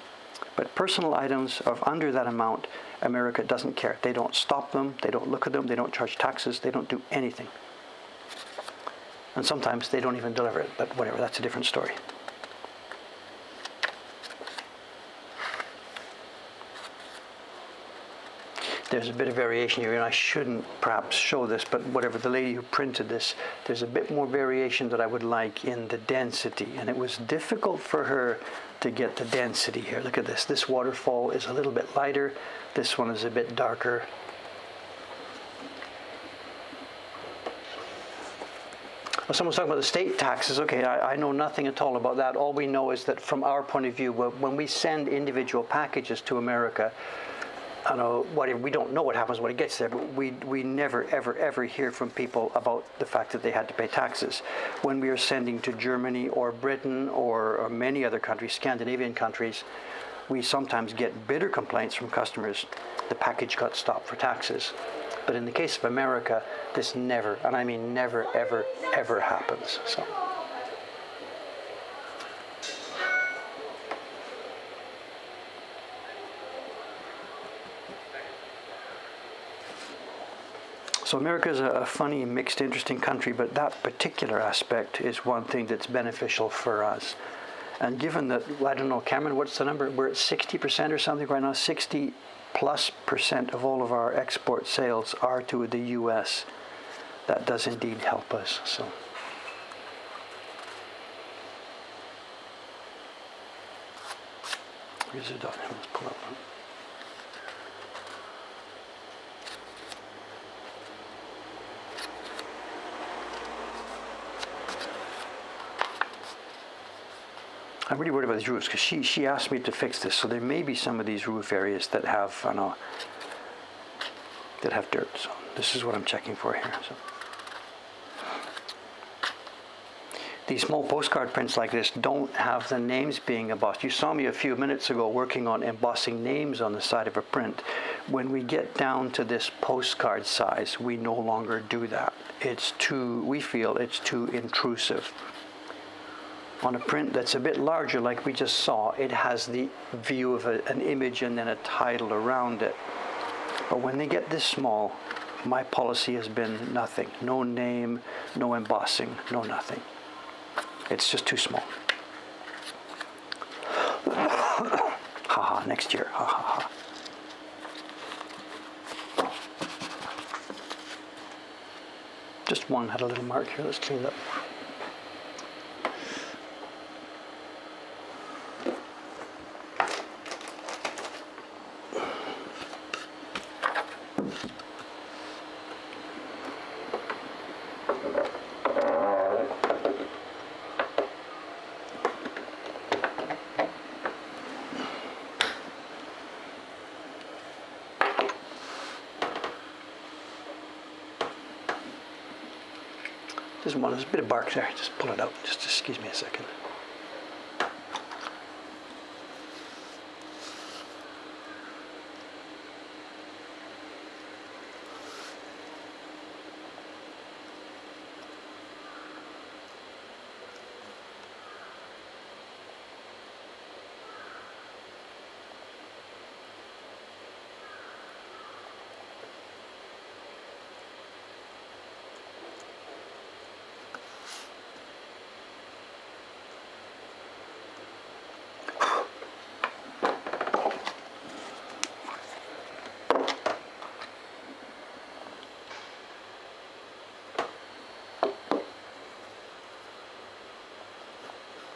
S1: But personal items of under that amount, America doesn't care. They don't stop them, they don't look at them, they don't charge taxes, they don't do anything. And sometimes they don't even deliver it, but whatever, that's a different story. There's a bit of variation here, and I shouldn't perhaps show this, but whatever, the lady who printed this, there's a bit more variation that I would like in the density, and it was difficult for her to get the density here. Look at this. This waterfall is a little bit lighter. This one is a bit darker. Well, someone's talking about the state taxes. Okay, I know nothing at all about that. All we know is that from our point of view, when we send individual packages to America, I know we don't know what happens when it gets there, but we never, ever, ever hear from people about the fact that they had to pay taxes. When we are sending to Germany or Britain or many other countries, Scandinavian countries, we sometimes get bitter complaints from customers. The package got stopped for taxes. But in the case of America, this never, and I mean never, ever, ever happens. So America is a funny, mixed, interesting country, but that particular aspect is one thing that's beneficial for us. And given that, I don't know, Cameron, what's the number? We're at 60% or something right now, 60+% of all of our export sales are to the US. That does indeed help us. So. Here's a dot. Let's pull up one. I'm really worried about these roofs because she asked me to fix this, so there may be some of these roof areas that have, that have dirt. So this is what I'm checking for here. So these small postcard prints like this don't have the names being embossed. You saw me a few minutes ago working on embossing names on the side of a print. When we get down to this postcard size, we no longer do that. We feel it's too intrusive. On a print that's a bit larger, like we just saw, it has the view of an image and then a title around it. But when they get this small, my policy has been nothing. No name, no embossing, no nothing. It's just too small. Haha, next year. Ha ha ha. Just one had a little mark here. Let's clean it up. There's a bit of bark there. Just pull it out. Just excuse me a second.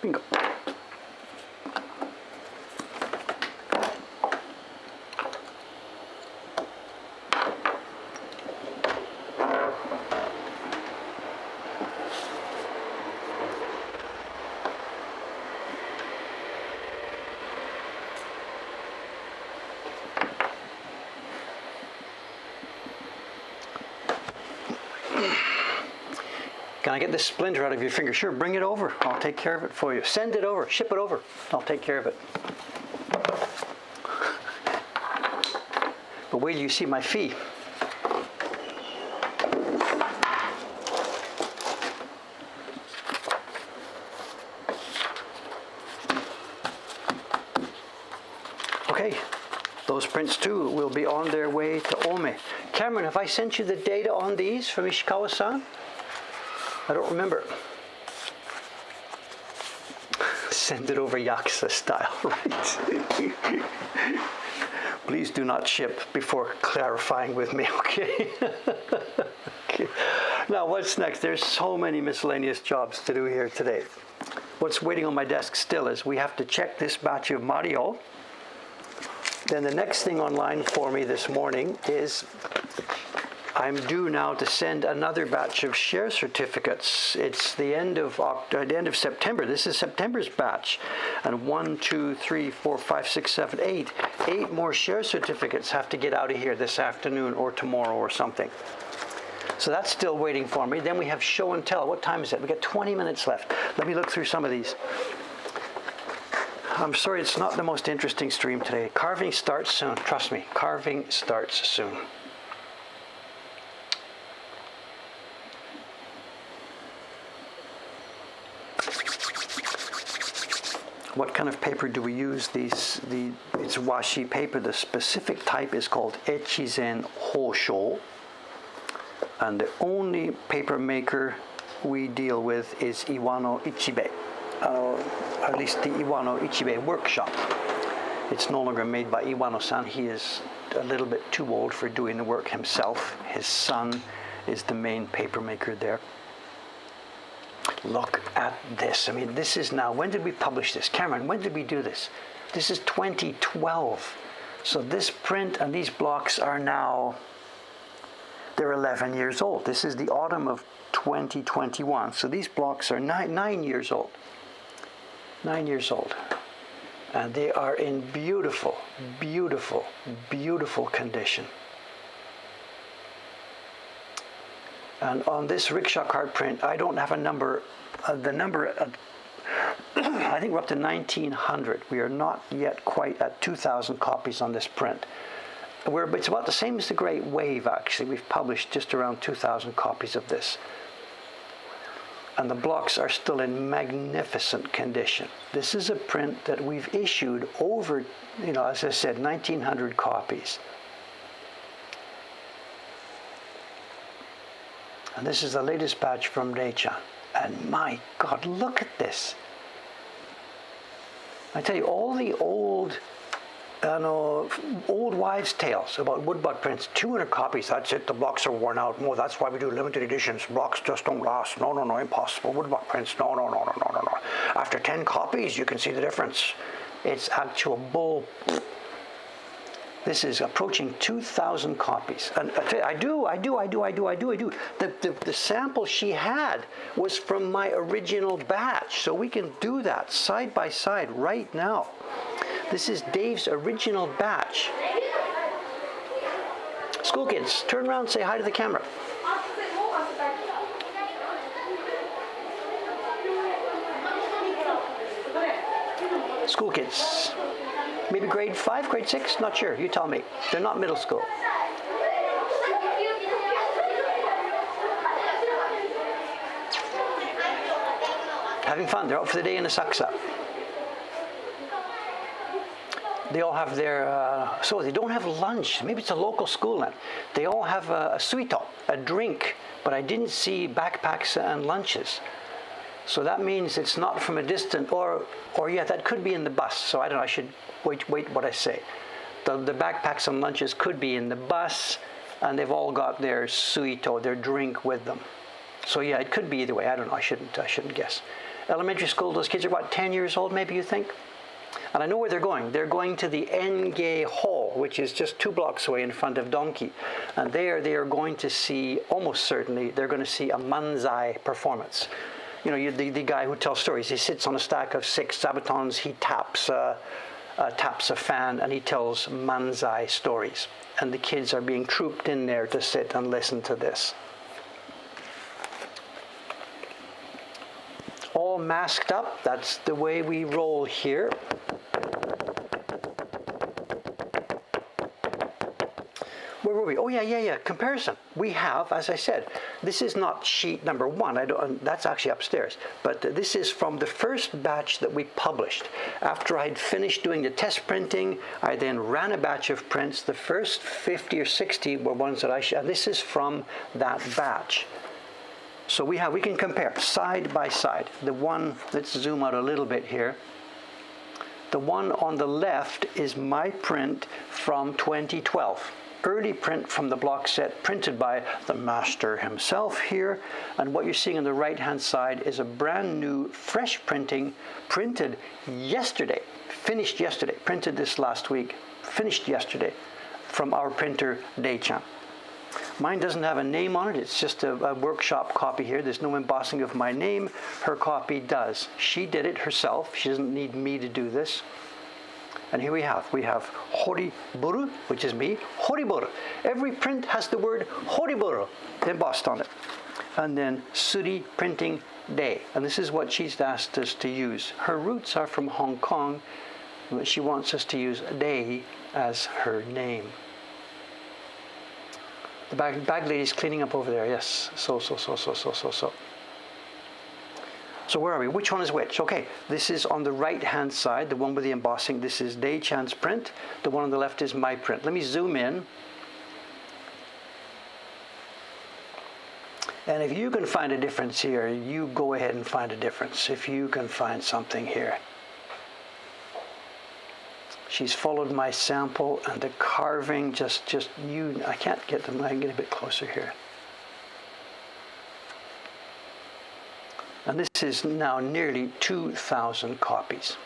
S1: Bingo. Can I get this splinter out of your finger? Sure, bring it over. I'll take care of it for you. Send it over, ship it over. I'll take care of it. But wait till you see my fee. Okay, those prints too will be on their way to Ome. Cameron, have I sent you the data on these from Ishikawa-san? I don't remember. send it over Yaksa style, right? Please do not ship before clarifying with me, okay? Okay. Now, what's next? There's so many miscellaneous jobs to do here today. What's waiting on my desk still is we have to check this batch of Mario. Then the next thing online for me this morning is I'm due now to send another batch of share certificates. It's the end of September. This is September's batch. And 1, 2, 3, 4, 5, 6, 7, 8. 8 more share certificates have to get out of here this afternoon or tomorrow or something. So that's still waiting for me. Then we have show and tell. What time is it? We got 20 minutes left. Let me look through some of these. I'm sorry, it's not the most interesting stream today. Carving starts soon. Trust me, carving starts soon. What kind of paper do we use? It's washi paper. The specific type is called Echizen Hosho. And the only paper maker we deal with is Iwano Ichibe. At least the Iwano Ichibe workshop. It's no longer made by Iwano-san. He is a little bit too old for doing the work himself. His son is the main paper maker there. Look at this. I mean, this is now, when did we publish this? Cameron, when did we do this? This is 2012. So this print and these blocks are now, they're 11 years old. This is the autumn of 2021. So these blocks are 9 years old. 9 years old. And they are in beautiful, beautiful, beautiful condition. And on this rickshaw card print, I don't have a number. I think we're up to 1,900. We are not yet quite at 2,000 copies on this print. It's about the same as the Great Wave, actually. We've published just around 2,000 copies of this. And the blocks are still in magnificent condition. This is a print that we've issued over, as I said, 1,900 copies. And this is the latest batch from Rei-chan. And my God, look at this. I tell you, all the old wives' tales about woodblock prints, 200 copies, that's it, the blocks are worn out. No, that's why we do limited editions. Blocks just don't last. No, impossible. Woodblock prints, no. After 10 copies, you can see the difference. It's actual bull. This is approaching 2,000 copies. And I do. The sample she had was from my original batch. So we can do that side by side right now. This is Dave's original batch. School kids, turn around and say hi to the camera. School kids. Maybe grade 5, grade 6, not sure. You tell me. They're not middle school. Having fun. They're out for the day in Asakusa. They all have their, so they don't have lunch. Maybe it's a local school then. They all have a suito, a drink, but I didn't see backpacks and lunches. So that means it's not from a distant, or yeah, that could be in the bus. So I don't know, I should wait what I say. The backpacks and lunches could be in the bus, and they've all got their suito, their drink with them. So yeah, it could be either way. I don't know, I shouldn't guess. Elementary school, those kids are about 10 years old, maybe you think? And I know where they're going. They're going to the Enge Hall, which is just 2 blocks away in front of Donkey. And there they are going to see, almost certainly, they're going to see a manzai performance. The guy who tells stories. He sits on a stack of 6 sabutons, he taps a fan, and he tells manzai stories. And the kids are being trooped in there to sit and listen to this. All masked up, that's the way we roll here. Where were we? Oh yeah, comparison. We have, as I said, this is not sheet number 1. That's actually upstairs. But this is from the first batch that we published. After I'd finished doing the test printing, I then ran a batch of prints. The first 50 or 60 were ones that and this is from that batch. So we can compare side by side. The one, let's zoom out a little bit here. The one on the left is my print from 2012. Early print from the block set, printed by the master himself here. And what you're seeing on the right-hand side is a brand new, fresh printing, printed yesterday, finished yesterday, printed this last week, finished yesterday, from our printer, Deichan. Mine doesn't have a name on it. It's just a workshop copy here. There's no embossing of my name. Her copy does. She did it herself. She doesn't need me to do this. And here we have Horiburu, which is me, Horiburu. Every print has the word Horiburu embossed on it. And then Suri Printing Day. And this is what she's asked us to use. Her roots are from Hong Kong, but she wants us to use Day as her name. The bag lady's cleaning up over there, yes. So. So where are we? Which one is which? Okay, this is on the right-hand side, the one with the embossing. This is Deichan's print. The one on the left is my print. Let me zoom in. And if you can find a difference here, you go ahead and find a difference. If you can find something here. She's followed my sample, and the carving I can't get them. I can get a bit closer here. And this is now nearly 2,000 copies.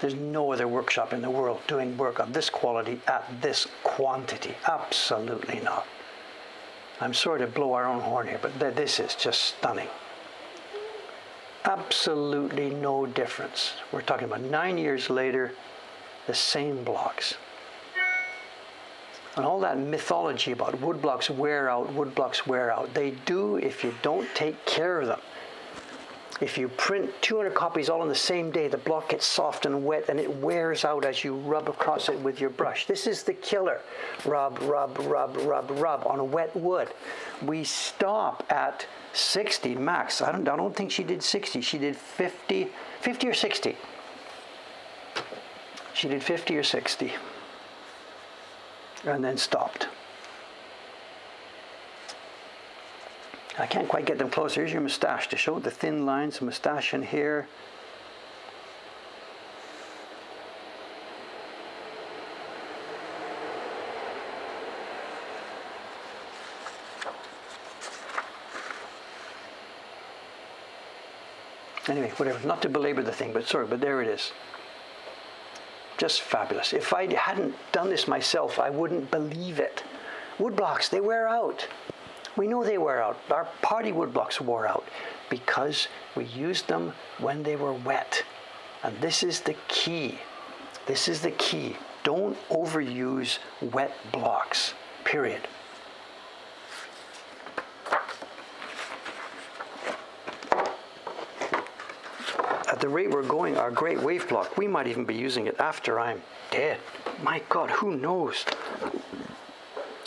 S1: There's no other workshop in the world doing work of this quality at this quantity. Absolutely not. I'm sorry to blow our own horn here, but this is just stunning. Absolutely no difference. We're talking about 9 years later, the same blocks. And all that mythology about wood blocks wear out, they do if you don't take care of them. If you print 200 copies all on the same day, the block gets soft and wet and it wears out as you rub across it with your brush. This is the killer. Rub on wet wood. We stop at 60 max. I don't think she did 60. She did 50 or 60. She did 50 or 60. And then stopped. I can't quite get them closer. Here's your moustache to show the thin lines, moustache in here. Anyway, whatever, not to belabor the thing, but there it is. Just fabulous. If I hadn't done this myself, I wouldn't believe it. Wood blocks, they wear out. We know they wear out. Our party wood blocks wore out because we used them when they were wet. And this is the key. This is the key. Don't overuse wet blocks, period. At the rate we're going, our great wave block, we might even be using it after I'm dead. My God, who knows?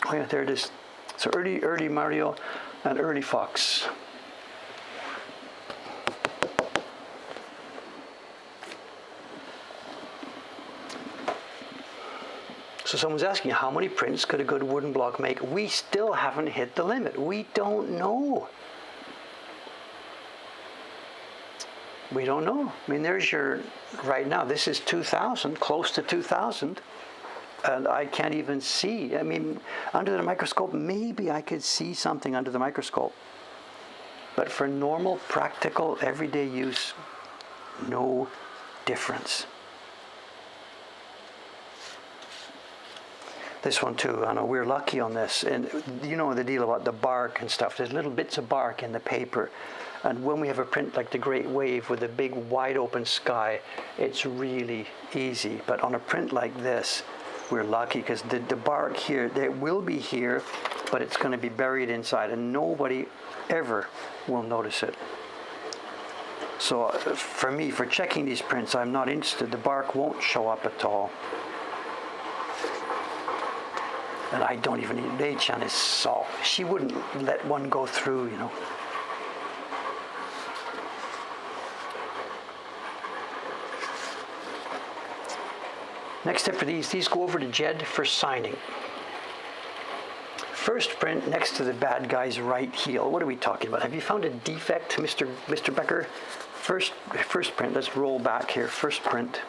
S1: Oh yeah, there it is. So early Mario and early Fox. So someone's asking, how many prints could a good wooden block make? We still haven't hit the limit. We don't know. We don't know. I mean, there's your, right now, this is 2,000, close to 2,000. And I can't even see. I mean, under the microscope, maybe I could see something under the microscope. But for normal, practical, everyday use, no difference. This one too, I know we're lucky on this. And you know the deal about the bark and stuff. There's little bits of bark in the paper. And when we have a print like the Great Wave with a big wide open sky, it's really easy. But on a print like this, we're lucky because the bark here, it will be here, but it's going to be buried inside and nobody ever will notice it. So for me, for checking these prints, I'm not interested. The bark won't show up at all. And I don't even need, Deichan is so, she wouldn't let one go through, you know. Next step for these go over to Jed for signing. First print next to the bad guy's right heel. What are we talking about? Have you found a defect, Mr. Becker? First print, let's roll back here. First print.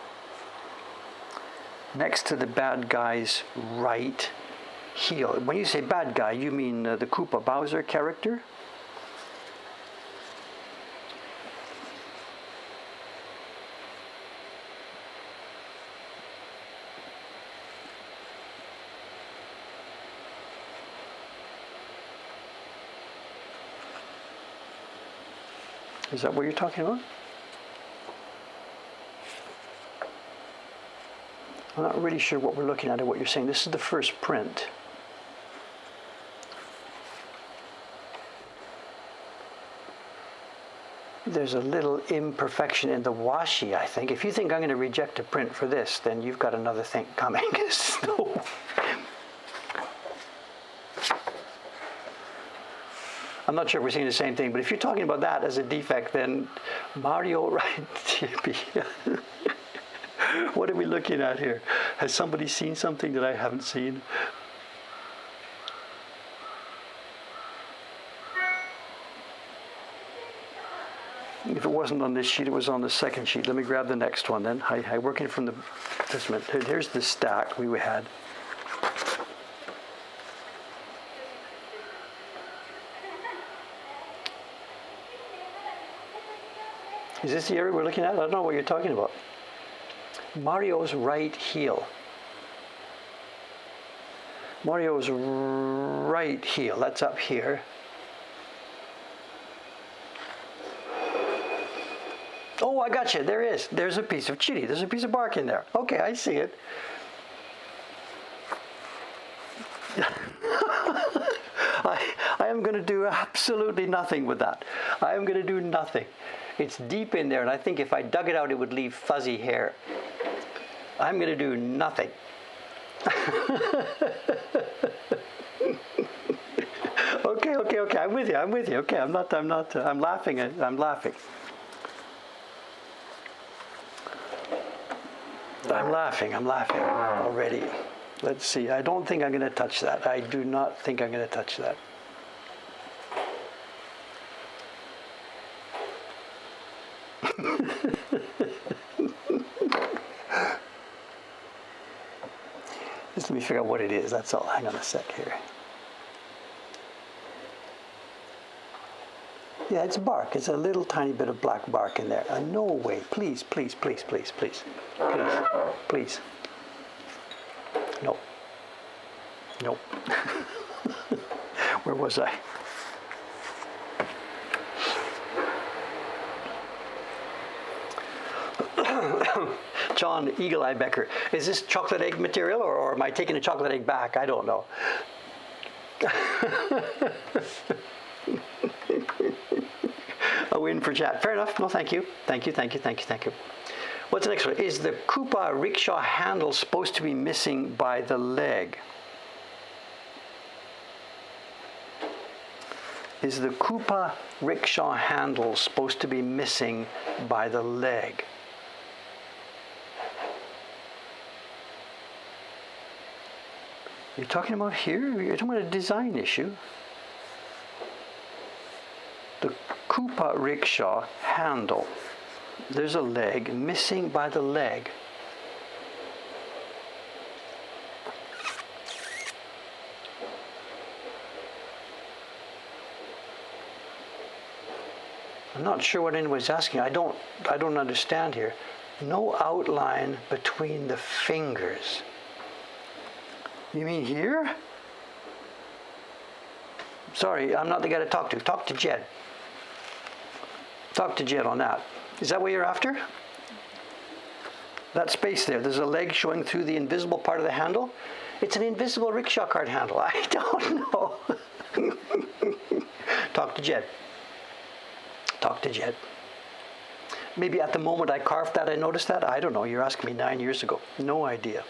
S1: Next to the bad guy's right heel. When you say bad guy, you mean the Koopa Bowser character? Is that what you're talking about? I'm not really sure what we're looking at or what you're saying. This is the first print. There's a little imperfection in the washi, I think. If you think I'm going to reject a print for this, then you've got another thing coming. So, I'm not sure if we're seeing the same thing, but if you're talking about that as a defect, then Mario, right? What are we looking at here? Has somebody seen something that I haven't seen? If it wasn't on this sheet, it was on the second sheet. Let me grab the next one then. I working from the, this minute. Here's the stack we had. Is this the area we're looking at? I don't know what you're talking about. Mario's right heel. Mario's right heel. That's up here. Oh, I got you. There is. There's a piece of chitty. There's a piece of bark in there. Okay, I see it. I am going to do absolutely nothing with that. I am going to do nothing. It's deep in there, and I think if I dug it out, it would leave fuzzy hair. I'm going to do nothing. Okay. I'm with you. Okay, I'm laughing. I'm laughing already. Let's see. I don't think I'm going to touch that. I do not think I'm going to touch that. Just let me figure out what it is. That's all. Hang on a sec here. Yeah, it's bark. It's a little tiny bit of black bark in there. No way. Please. No. Where was I? John Eagle Eye Becker. Is this chocolate egg material or am I taking a chocolate egg back? I don't know. A win for chat. Fair enough. No, thank you. Thank you. What's the next one? Is the Koopa rickshaw handle supposed to be missing by the leg? Is the Koopa rickshaw handle supposed to be missing by the leg? You're talking about here? You're talking about a design issue? The Koopa rickshaw handle. There's a leg missing by the leg. I'm not sure what anyone's asking. I don't understand here. No outline between the fingers. You mean here? Sorry, I'm not the guy to talk to. Talk to Jed. Talk to Jed on that. Is that what you're after? That space there, there's a leg showing through the invisible part of the handle. It's an invisible rickshaw cart handle. I don't know. Talk to Jed. Maybe at the moment I carved that, I noticed that. I don't know. You're asking me 9 years ago. No idea.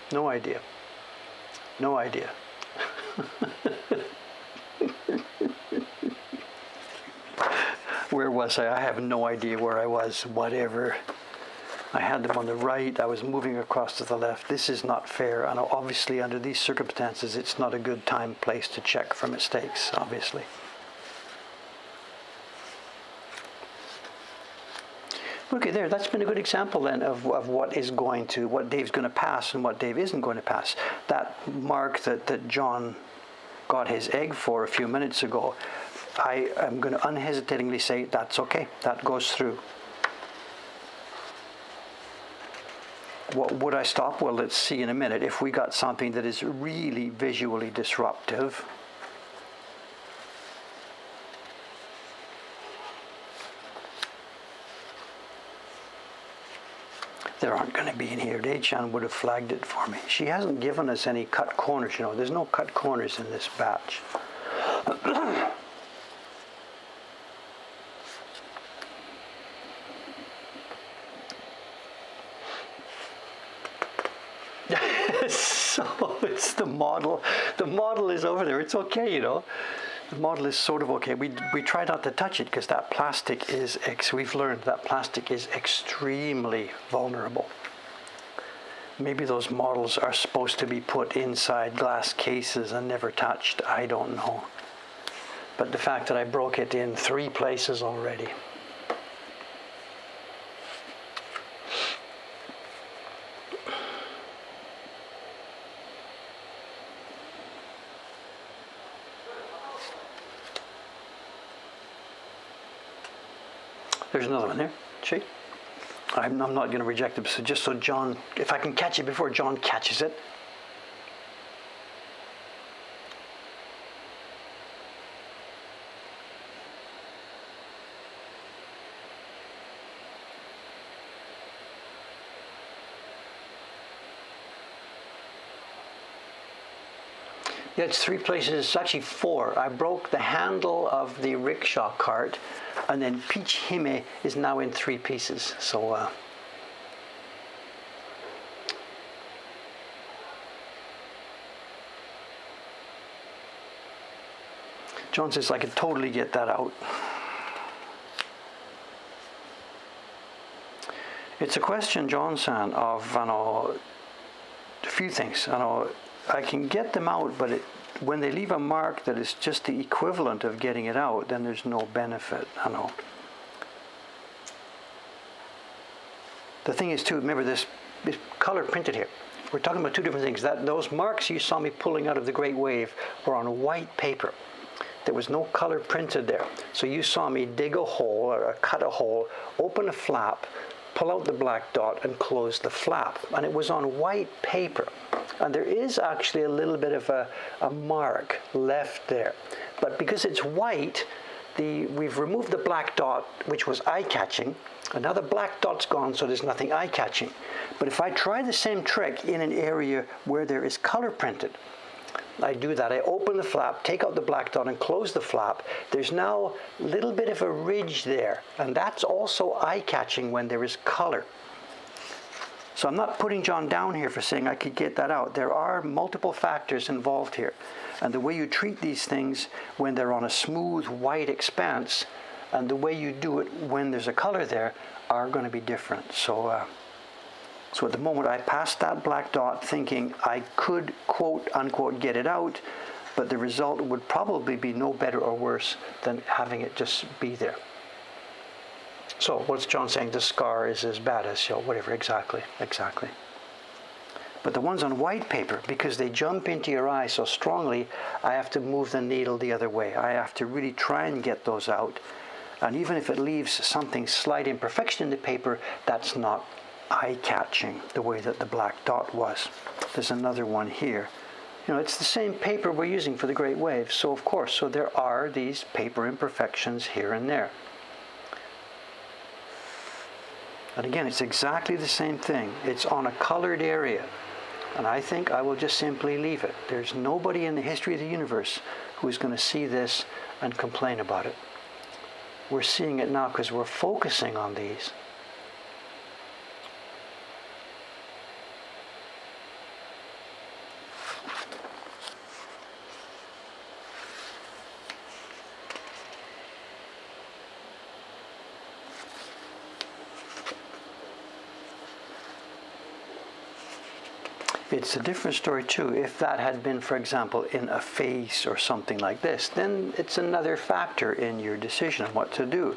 S1: Where was I? I have no idea where I was. Whatever. I had them on the right, I was moving across to the left. This is not fair, and obviously under these circumstances it's not a good time, place to check for mistakes, obviously. Okay, there, that's been a good example then of what Dave's going to pass and what Dave isn't going to pass. That mark that John got his egg for a few minutes ago, I am going to unhesitatingly say that's okay, that goes through. What would I stop? Well, let's see in a minute. If we got something that is really visually disruptive, there aren't going to be in here. Dei-chan would have flagged it for me. She hasn't given us any cut corners, There's no cut corners in this batch. So it's the model. The model is over there. It's okay, The model is sort of okay. We try not to touch it because that plastic is, we've learned that plastic is extremely vulnerable. Maybe those models are supposed to be put inside glass cases and never touched. I don't know. But the fact that I broke it in 3 places already. There's another one there. See? I'm not going to reject it, so just so John, if I can catch it before John catches it. Yeah, it's 3 places. It's actually 4. I broke the handle of the rickshaw cart, and then Peach Hime is now in 3 pieces. So, John says I could totally get that out. It's a question, John-san, of a few things. I can get them out, but when they leave a mark that is just the equivalent of getting it out, then there's no benefit. The thing is, too, remember this color printed here. We're talking about 2 different things. Those marks you saw me pulling out of the Great Wave were on white paper. There was no color printed there. So you saw me dig a hole, or cut a hole, open a flap, pull out the black dot, and close the flap. And it was on white paper. And there is actually a little bit of a mark left there. But because it's white, we've removed the black dot, which was eye-catching, and now the black dot's gone, so there's nothing eye-catching. But if I try the same trick in an area where there is color printed, I do that. I open the flap, take out the black dot, and close the flap. There's now a little bit of a ridge there, and that's also eye-catching when there is color. So I'm not putting John down here for saying I could get that out. There are multiple factors involved here. And the way you treat these things when they're on a smooth white expanse and the way you do it when there's a color there are going to be different. So at the moment I passed that black dot thinking I could quote unquote get it out, but the result would probably be no better or worse than having it just be there. So what's John saying? The scar is as bad as, whatever, exactly. But the ones on white paper, because they jump into your eye so strongly, I have to move the needle the other way. I have to really try and get those out. And even if it leaves something slight imperfection in the paper, that's not eye-catching the way that the black dot was. There's another one here. It's the same paper we're using for the Great Wave. So of course, there are these paper imperfections here and there. And again, it's exactly the same thing. It's on a colored area. And I think I will just simply leave it. There's nobody in the history of the universe who is going to see this and complain about it. We're seeing it now because we're focusing on these. It's a different story too. If that had been, for example, in a face or something like this, then it's another factor in your decision on what to do.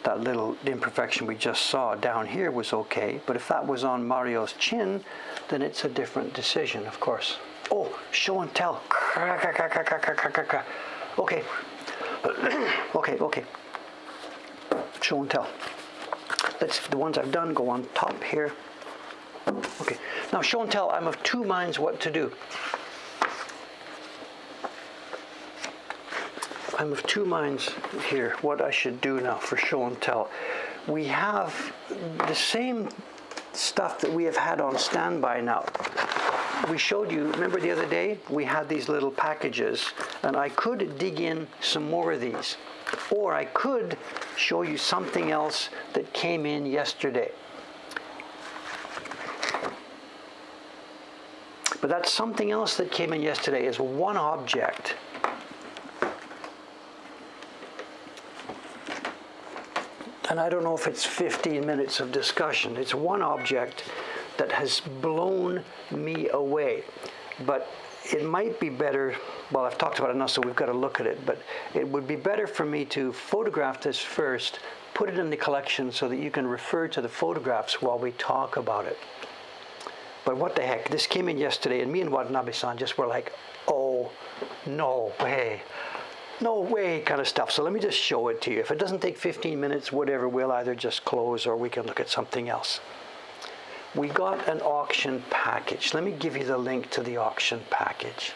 S1: That little imperfection we just saw down here was okay, but if that was on Mario's chin, then it's a different decision, of course. Oh, show and tell. Okay. Okay. Show and tell. The ones I've done go on top here. Okay, now show and tell, I'm of two minds what to do. I'm of two minds here, what I should do now for show and tell. We have the same stuff that we have had on standby now. We showed you, remember the other day, we had these little packages, and I could dig in some more of these. Or I could show you something else that came in yesterday. But that something else that came in yesterday is one object. And I don't know if it's 15 minutes of discussion. It's one object that has blown me away. But it might be better, well, I've talked about it now, so we've got to look at it, but it would be better for me to photograph this first, put it in the collection so that you can refer to the photographs while we talk about it. But what the heck, this came in yesterday, and me and Watanabe-san just were like, oh, no way kind of stuff. So let me just show it to you. If it doesn't take 15 minutes, whatever, we'll either just close or we can look at something else. We got an auction package. Let me give you the link to the auction package.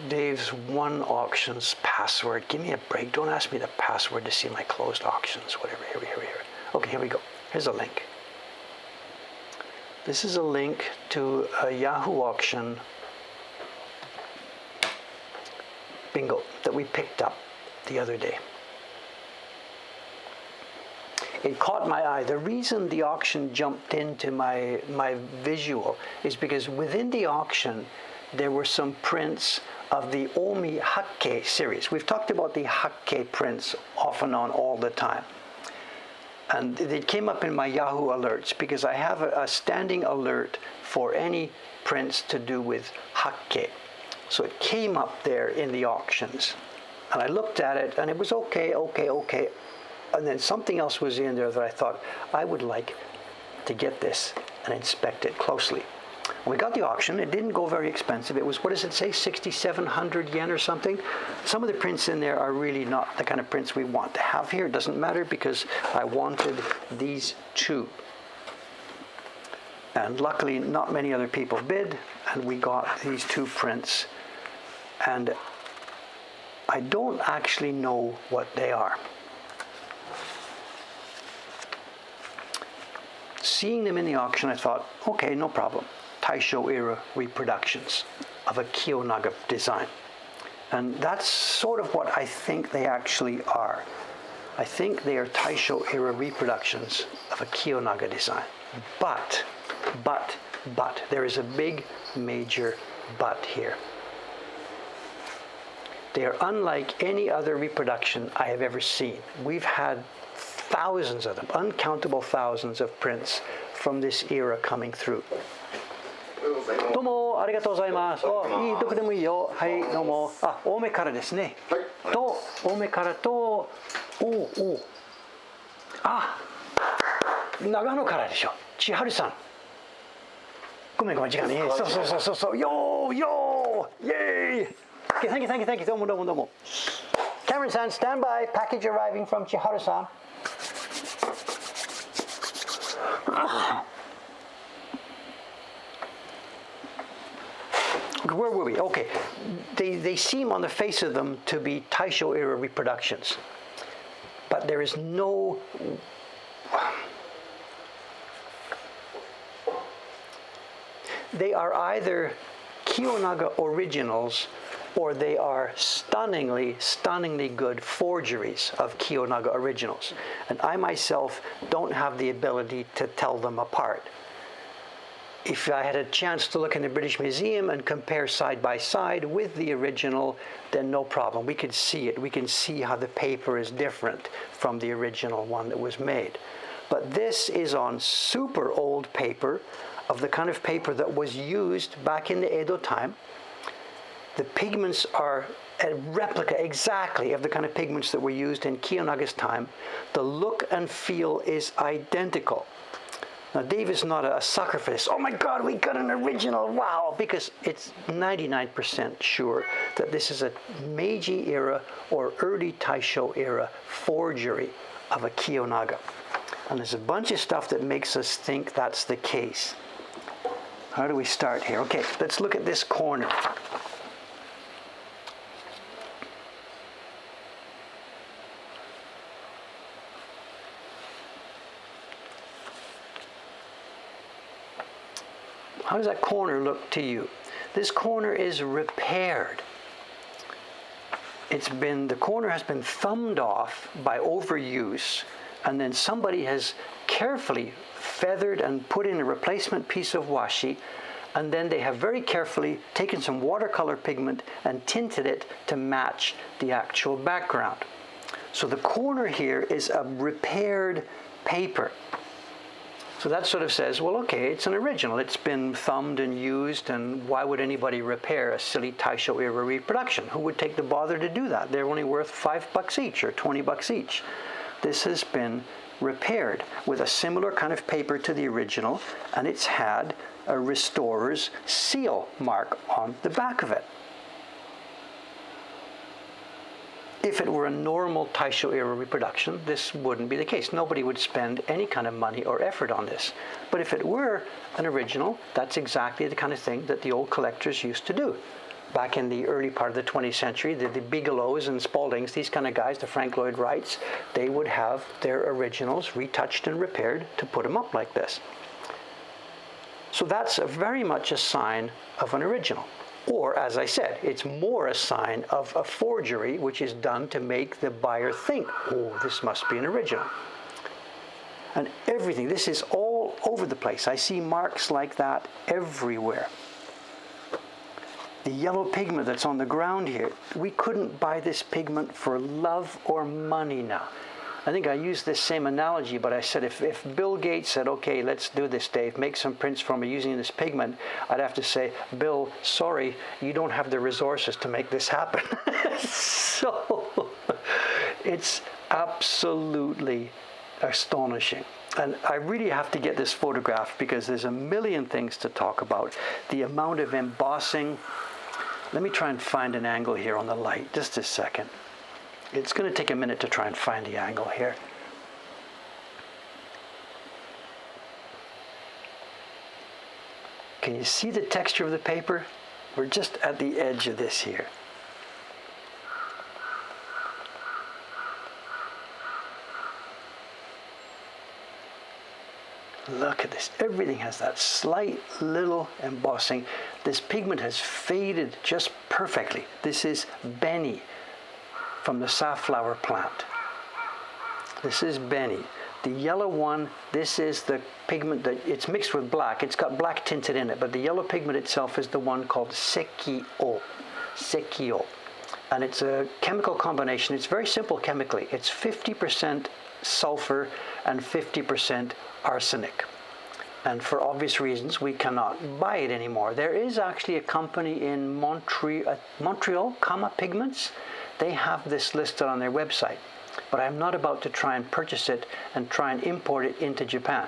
S1: Dave's One Auctions password. Give me a break. Don't ask me the password to see my closed auctions. Whatever. Here. Okay, here we go. Here's a link. This is a link to a Yahoo auction bingo that we picked up the other day. It caught my eye. The reason the auction jumped into my visual is because within the auction there were some prints of the Omi Hakke series. We've talked about the Hakke prints off and on all the time. And they came up in my Yahoo alerts because I have a standing alert for any prints to do with Hakke. So it came up there in the auctions. And I looked at it and it was okay. And then something else was in there that I thought I would like to get this and inspect it closely. When we got the auction, it didn't go very expensive. It was, what does it say, 6,700 yen or something? Some of the prints in there are really not the kind of prints we want to have here. It doesn't matter because I wanted these two. And luckily, not many other people bid, and we got these two prints. And I don't actually know what they are. Seeing them in the auction, I thought, okay, no problem. Taisho era reproductions of a Kiyonaga design. And that's sort of what I think they actually are. I think they are Taisho era reproductions of a Kiyonaga design. But, there is a big, major but here. They are unlike any other reproduction I have ever seen. We've had thousands of them, uncountable thousands of prints from this era coming through. どうもありがとうございます。いいどこでもいいよ。はい、どうも。あ、多めからですね。と多めからとあ、長野からでしょ。千春さん。ごめん時間ね。そう。よーイエーイ。Okay, thank you. どうも。Cameron san, stand by. Package arriving from Chiharu-san. Where were we? Okay, they seem on the face of them to be Taisho era reproductions, but there is no. They are either Kiyonaga originals or they are stunningly good forgeries of Kiyonaga originals. And I myself don't have the ability to tell them apart. If I had a chance to look in the British Museum and compare side by side with the original, then no problem. We could see it. We can see how the paper is different from the original one that was made. But this is on super old paper, of the kind of paper that was used back in the Edo time. The pigments are a replica exactly of the kind of pigments that were used in Kiyonaga's time. The look and feel is identical. Now, Dave is not a sucker for this. Oh my God, we got an original, wow! Because it's 99% sure that this is a Meiji era or early Taisho era forgery of a Kiyonaga. And there's a bunch of stuff that makes us think that's the case. How do we start here? Okay, let's look at this corner. How does that corner look to you? This corner is repaired. The corner has been thumbed off by overuse, and then somebody has carefully feathered and put in a replacement piece of washi, and then they have very carefully taken some watercolor pigment and tinted it to match the actual background. So the corner here is a repaired paper. So that sort of says, well, okay, it's an original. It's been thumbed and used, and why would anybody repair a silly Taisho era reproduction? Who would take the bother to do that? They're only worth $5 each or $20 each. This has been repaired with a similar kind of paper to the original, and it's had a restorer's seal mark on the back of it. If it were a normal Taisho era reproduction, this wouldn't be the case. Nobody would spend any kind of money or effort on this. But if it were an original, that's exactly the kind of thing that the old collectors used to do. Back in the early part of the 20th century, the Bigelows and Spaldings, these kind of guys, the Frank Lloyd Wrights, they would have their originals retouched and repaired to put them up like this. So that's very much a sign of an original. Or, as I said, it's more a sign of a forgery, which is done to make the buyer think, oh, this must be an original. And everything, this is all over the place. I see marks like that everywhere. The yellow pigment that's on the ground here, we couldn't buy this pigment for love or money now. I think I used this same analogy, but I said if Bill Gates said, okay, let's do this, Dave, make some prints for me using this pigment, I'd have to say, Bill, sorry, you don't have the resources to make this happen. So it's absolutely astonishing. And I really have to get this photographed because there's a million things to talk about. The amount of embossing. Let me try and find an angle here on the light, just a second. It's going to take a minute to try and find the angle here. Can you see the texture of the paper? We're just at the edge of this here. Look at this. Everything has that slight little embossing. This pigment has faded just perfectly. This is Beni from the safflower plant. This is Beni. The yellow one, this is the pigment that it's mixed with black. It's got black tinted in it, but the yellow pigment itself is the one called Sekio. Sekio. And it's a chemical combination. It's very simple chemically. It's 50% sulfur and 50% arsenic. And for obvious reasons, we cannot buy it anymore. There is actually a company in Montreal, Kama Pigments. They have this listed on their website, but I'm not about to try and purchase it and try and import it into Japan.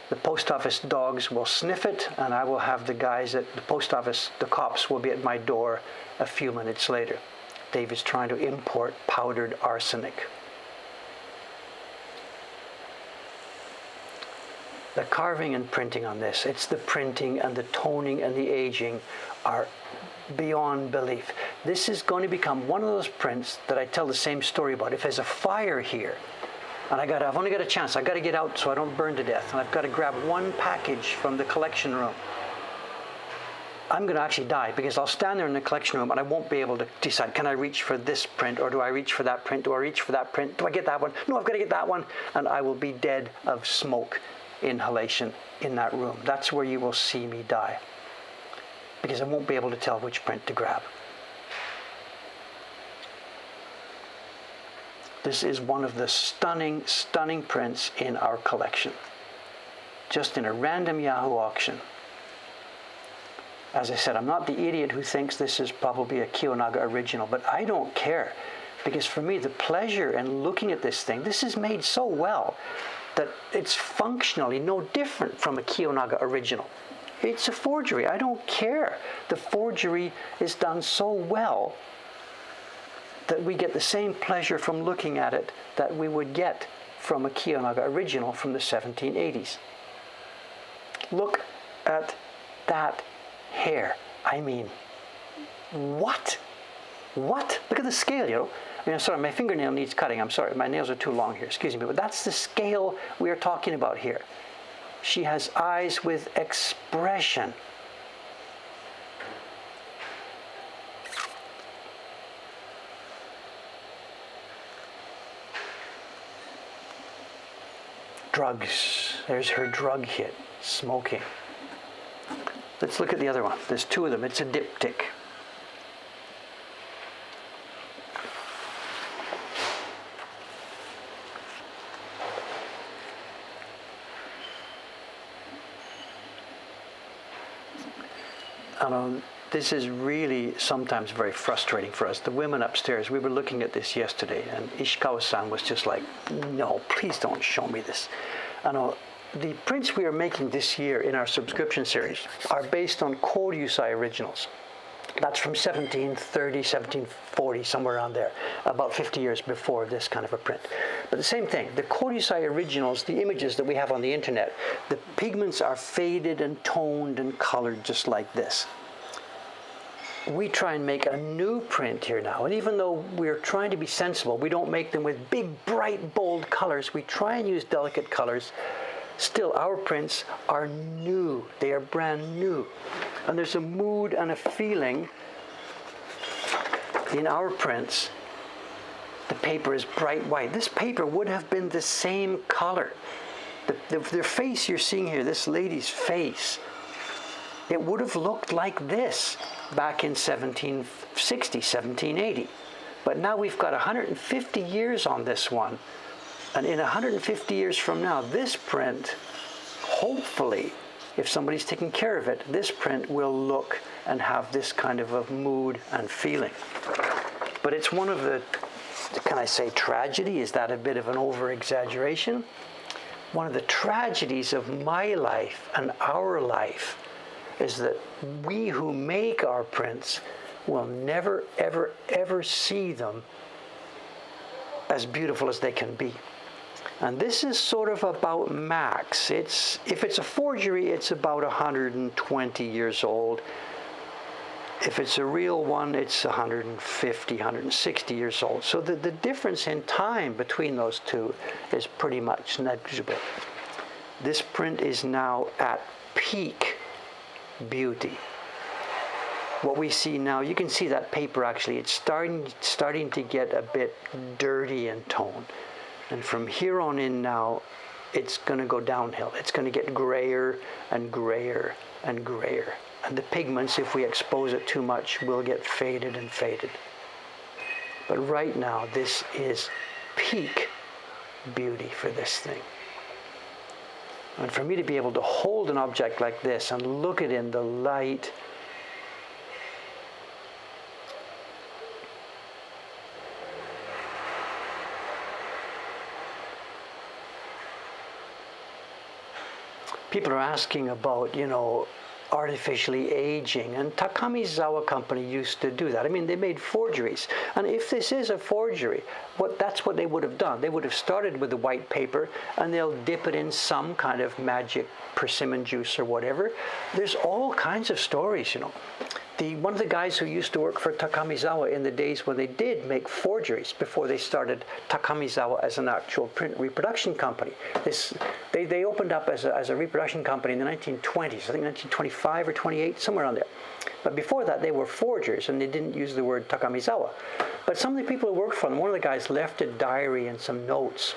S1: The post office dogs will sniff it, and I will have the guys at the post office, the cops will be at my door a few minutes later. Dave is trying to import powdered arsenic. The carving and printing on this, it's the printing and the toning and the aging are beyond belief. This is going to become one of those prints that I tell the same story about. If there's a fire here, and I've only got a chance, I've got to get out so I don't burn to death, and I've got to grab one package from the collection room, I'm going to actually die because I'll stand there in the collection room and I won't be able to decide, can I reach for this print or do I reach for that print? Do I reach for that print? Do I get that one? No, I've got to get that one. And I will be dead of smoke inhalation in that room. That's where you will see me die, because I won't be able to tell which print to grab. This is one of the stunning, stunning prints in our collection. Just in a random Yahoo auction. As I said, I'm not the idiot who thinks this is probably a Kiyonaga original, but I don't care. Because for me, the pleasure in looking at this thing, this is made so well that it's functionally no different from a Kiyonaga original. It's a forgery. I don't care. The forgery is done so well that we get the same pleasure from looking at it that we would get from a Kiyonaga original from the 1780s. Look at that hair. I mean, what? What? Look at the scale, you know. I mean, I'm sorry, my fingernail needs cutting. I'm sorry, my nails are too long here. Excuse me, but that's the scale we are talking about here. She has eyes with expression. Drugs. There's her drug hit. Smoking. Let's look at the other one. There's two of them. It's a diptych. This is really sometimes very frustrating for us. The women upstairs, we were looking at this yesterday, and Ishikawa-san was just like, no, please don't show me this. The prints we are making this year in our subscription series are based on Koryusai originals. That's from 1730, 1740, somewhere around there, about 50 years before this kind of a print. But the same thing, the Koryusai originals, the images that we have on the internet, the pigments are faded and toned and colored just like this. We try and make a new print here now, and even though we're trying to be sensible, we don't make them with big, bright, bold colors. We try and use delicate colors. Still, our prints are new. They are brand new. And there's a mood and a feeling in our prints. The paper is bright white. This paper would have been the same color. The face you're seeing here, this lady's face, it would have looked like this back in 1760, 1780. But now we've got 150 years on this one. And in 150 years from now, this print, hopefully, if somebody's taking care of it, this print will look and have this kind of a mood and feeling. But it's one of the, can I say tragedy? Is that a bit of an over-exaggeration? One of the tragedies of my life and our life is that we who make our prints will never, ever, ever see them as beautiful as they can be. And this is sort of about max. If it's a forgery, it's about 120 years old. If it's a real one, it's 150, 160 years old. So the difference in time between those two is pretty much negligible. This print is now at peak beauty. What we see now, you can see that paper actually, it's starting to get a bit dirty in tone. And from here on in now, it's going to go downhill. It's going to get grayer and grayer and grayer. And the pigments, if we expose it too much, will get faded and faded. But right now, this is peak beauty for this thing. And for me to be able to hold an object like this and look it in the light, people are asking about, artificially aging, and Takamizawa company used to do that. I mean, they made forgeries, and if this is a forgery, that's what they would have done. They would have started with the white paper, and they'll dip it in some kind of magic persimmon juice or whatever. There's all kinds of stories, One of the guys who used to work for Takamizawa in the days when they did make forgeries, before they started Takamizawa as an actual print reproduction company. They opened up as a reproduction company in the 1920s, I think 1925 or 28, somewhere around there. But before that, they were forgers, and they didn't use the word Takamizawa. But some of the people who worked for them, one of the guys left a diary and some notes.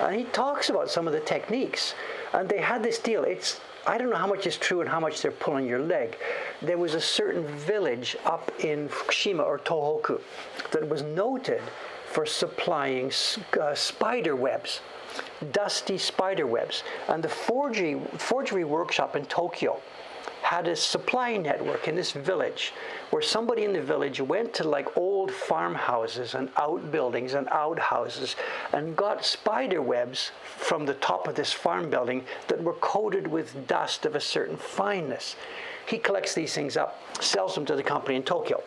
S1: And he talks about some of the techniques. And they had this deal. I don't know how much is true and how much they're pulling your leg. There was a certain village up in Fukushima or Tohoku that was noted for supplying spider webs, dusty spider webs. And the forgery workshop in Tokyo had a supply network in this village where somebody in the village went to like old farmhouses and outbuildings and outhouses and got spider webs from the top of this farm building that were coated with dust of a certain fineness. He collects these things up, sells them to the company in Tokyo.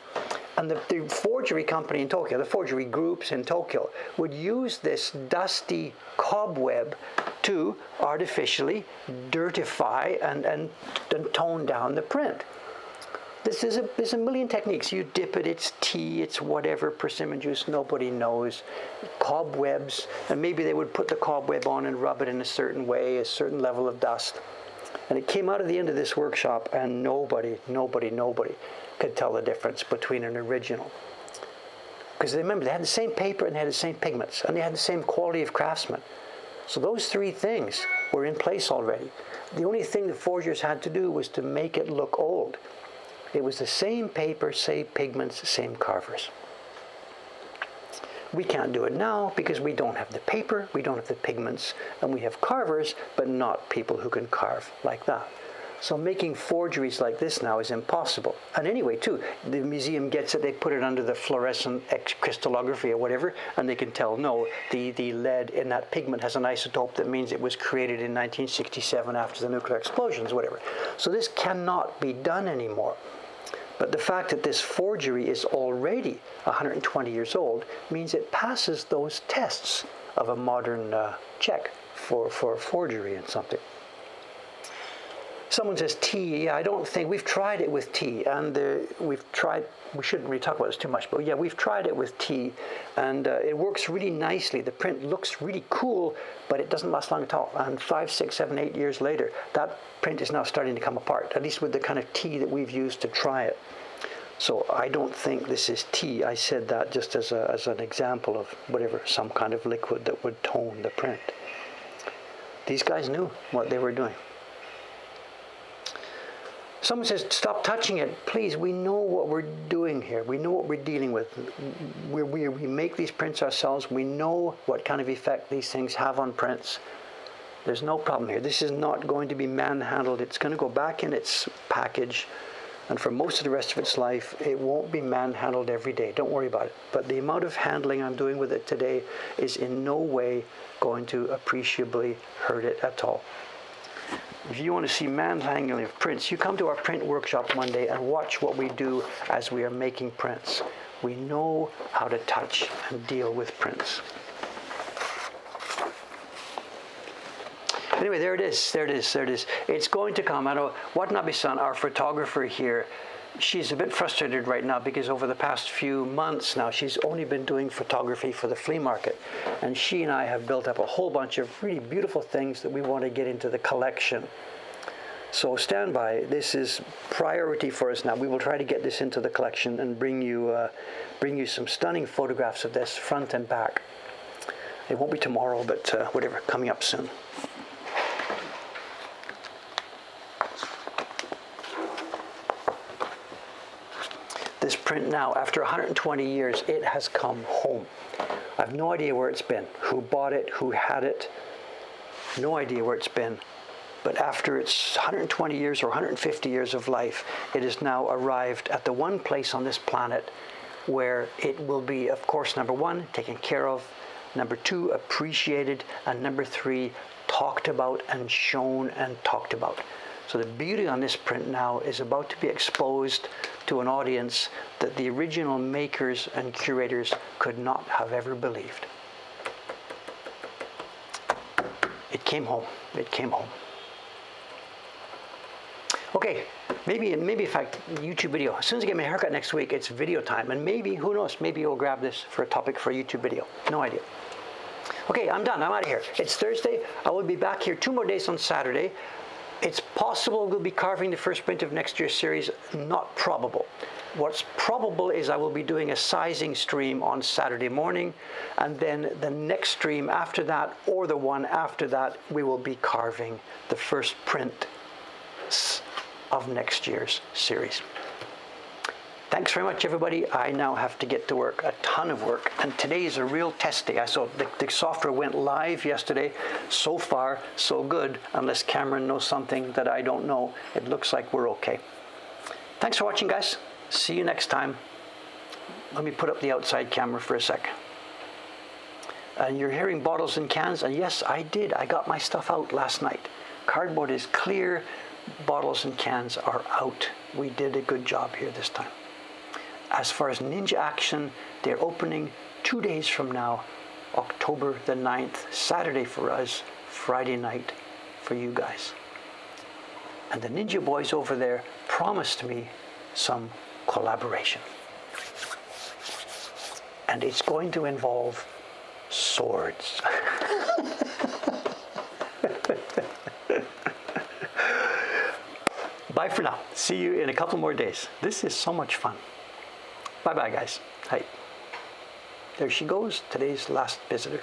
S1: And the forgery company in Tokyo, the forgery groups in Tokyo, would use this dusty cobweb to artificially dirtify and tone down the print. There's a million techniques. You dip it, it's tea, it's whatever, persimmon juice, nobody knows. Cobwebs, and maybe they would put the cobweb on and rub it in a certain way, a certain level of dust. And it came out at the end of this workshop, and nobody could tell the difference between an original. Because remember, they had the same paper and they had the same pigments, and they had the same quality of craftsmen. So those three things were in place already. The only thing the forgers had to do was to make it look old. It was the same paper, same pigments, same carvers. We can't do it now because we don't have the paper, we don't have the pigments, and we have carvers, but not people who can carve like that. So making forgeries like this now is impossible. And anyway, too, the museum gets it, they put it under the fluorescent crystallography or whatever, and they can tell, no, the lead in that pigment has an isotope that means it was created in 1967 after the nuclear explosions, whatever. So this cannot be done anymore. But the fact that this forgery is already 120 years old means it passes those tests of a modern check for forgery and something. Someone says tea. Yeah, I don't think we've tried it with tea, and we shouldn't really talk about this too much, but yeah, we've tried it with tea, and it works really nicely. The print looks really cool, but it doesn't last long at all. And 5, 6, 7, 8 years later, that print is now starting to come apart, at least with the kind of tea that we've used to try it. So I don't think this is tea. I said that just as an example of whatever, some kind of liquid that would tone the print. These guys knew what they were doing. Someone says, stop touching it. Please, we know what we're doing here. We know what we're dealing with. We make these prints ourselves. We know what kind of effect these things have on prints. There's no problem here. This is not going to be manhandled. It's going to go back in its package. And for most of the rest of its life, it won't be manhandled every day. Don't worry about it. But the amount of handling I'm doing with it today is in no way going to appreciably hurt it at all. If you want to see manhandling of prints, you come to our print workshop one day and watch what we do as we are making prints. We know how to touch and deal with prints. Anyway, there it is. It's going to come. I know Watanabe-san, our photographer here, she's a bit frustrated right now because over the past few months now, she's only been doing photography for the flea market. And she and I have built up a whole bunch of really beautiful things that we want to get into the collection. So stand by. This is priority for us now. We will try to get this into the collection and bring you some stunning photographs of this front and back. It won't be tomorrow, but whatever, coming up soon. This print now, after 120 years, it has come home. I have no idea where it's been, who bought it, who had it, no idea where it's been. But after its 120 years or 150 years of life, it has now arrived at the one place on this planet where it will be, of course, number one, taken care of, number two, appreciated, and number three, talked about and shown and talked about. So the beauty on this print now is about to be exposed to an audience that the original makers and curators could not have ever believed. It came home. It came home. Okay, maybe in fact, YouTube video. As soon as I get my haircut next week, it's video time. And maybe, who knows, maybe you'll grab this for a topic for a YouTube video. No idea. Okay, I'm done. I'm out of here. It's Thursday. I will be back here 2 more days on Saturday. It's possible we'll be carving the first print of next year's series. Not probable. What's probable is I will be doing a sizing stream on Saturday morning, and then the next stream after that, or the one after that, we will be carving the first print of next year's series. Thanks very much, everybody. I now have to get to work, a ton of work. And today is a real test day. I saw the software went live yesterday. So far, so good. Unless Cameron knows something that I don't know, it looks like we're okay. Thanks for watching, guys. See you next time. Let me put up the outside camera for a sec. And you're hearing bottles and cans, and yes, I did. I got my stuff out last night. Cardboard is clear, bottles and cans are out. We did a good job here this time. As far as Ninja Action, they're opening 2 days from now, October the 9th, Saturday for us, Friday night for you guys. And the Ninja Boys over there promised me some collaboration. And it's going to involve swords. Bye for now. See you in a couple more days. This is so much fun. Bye-bye, guys. Hi. There she goes, today's last visitor.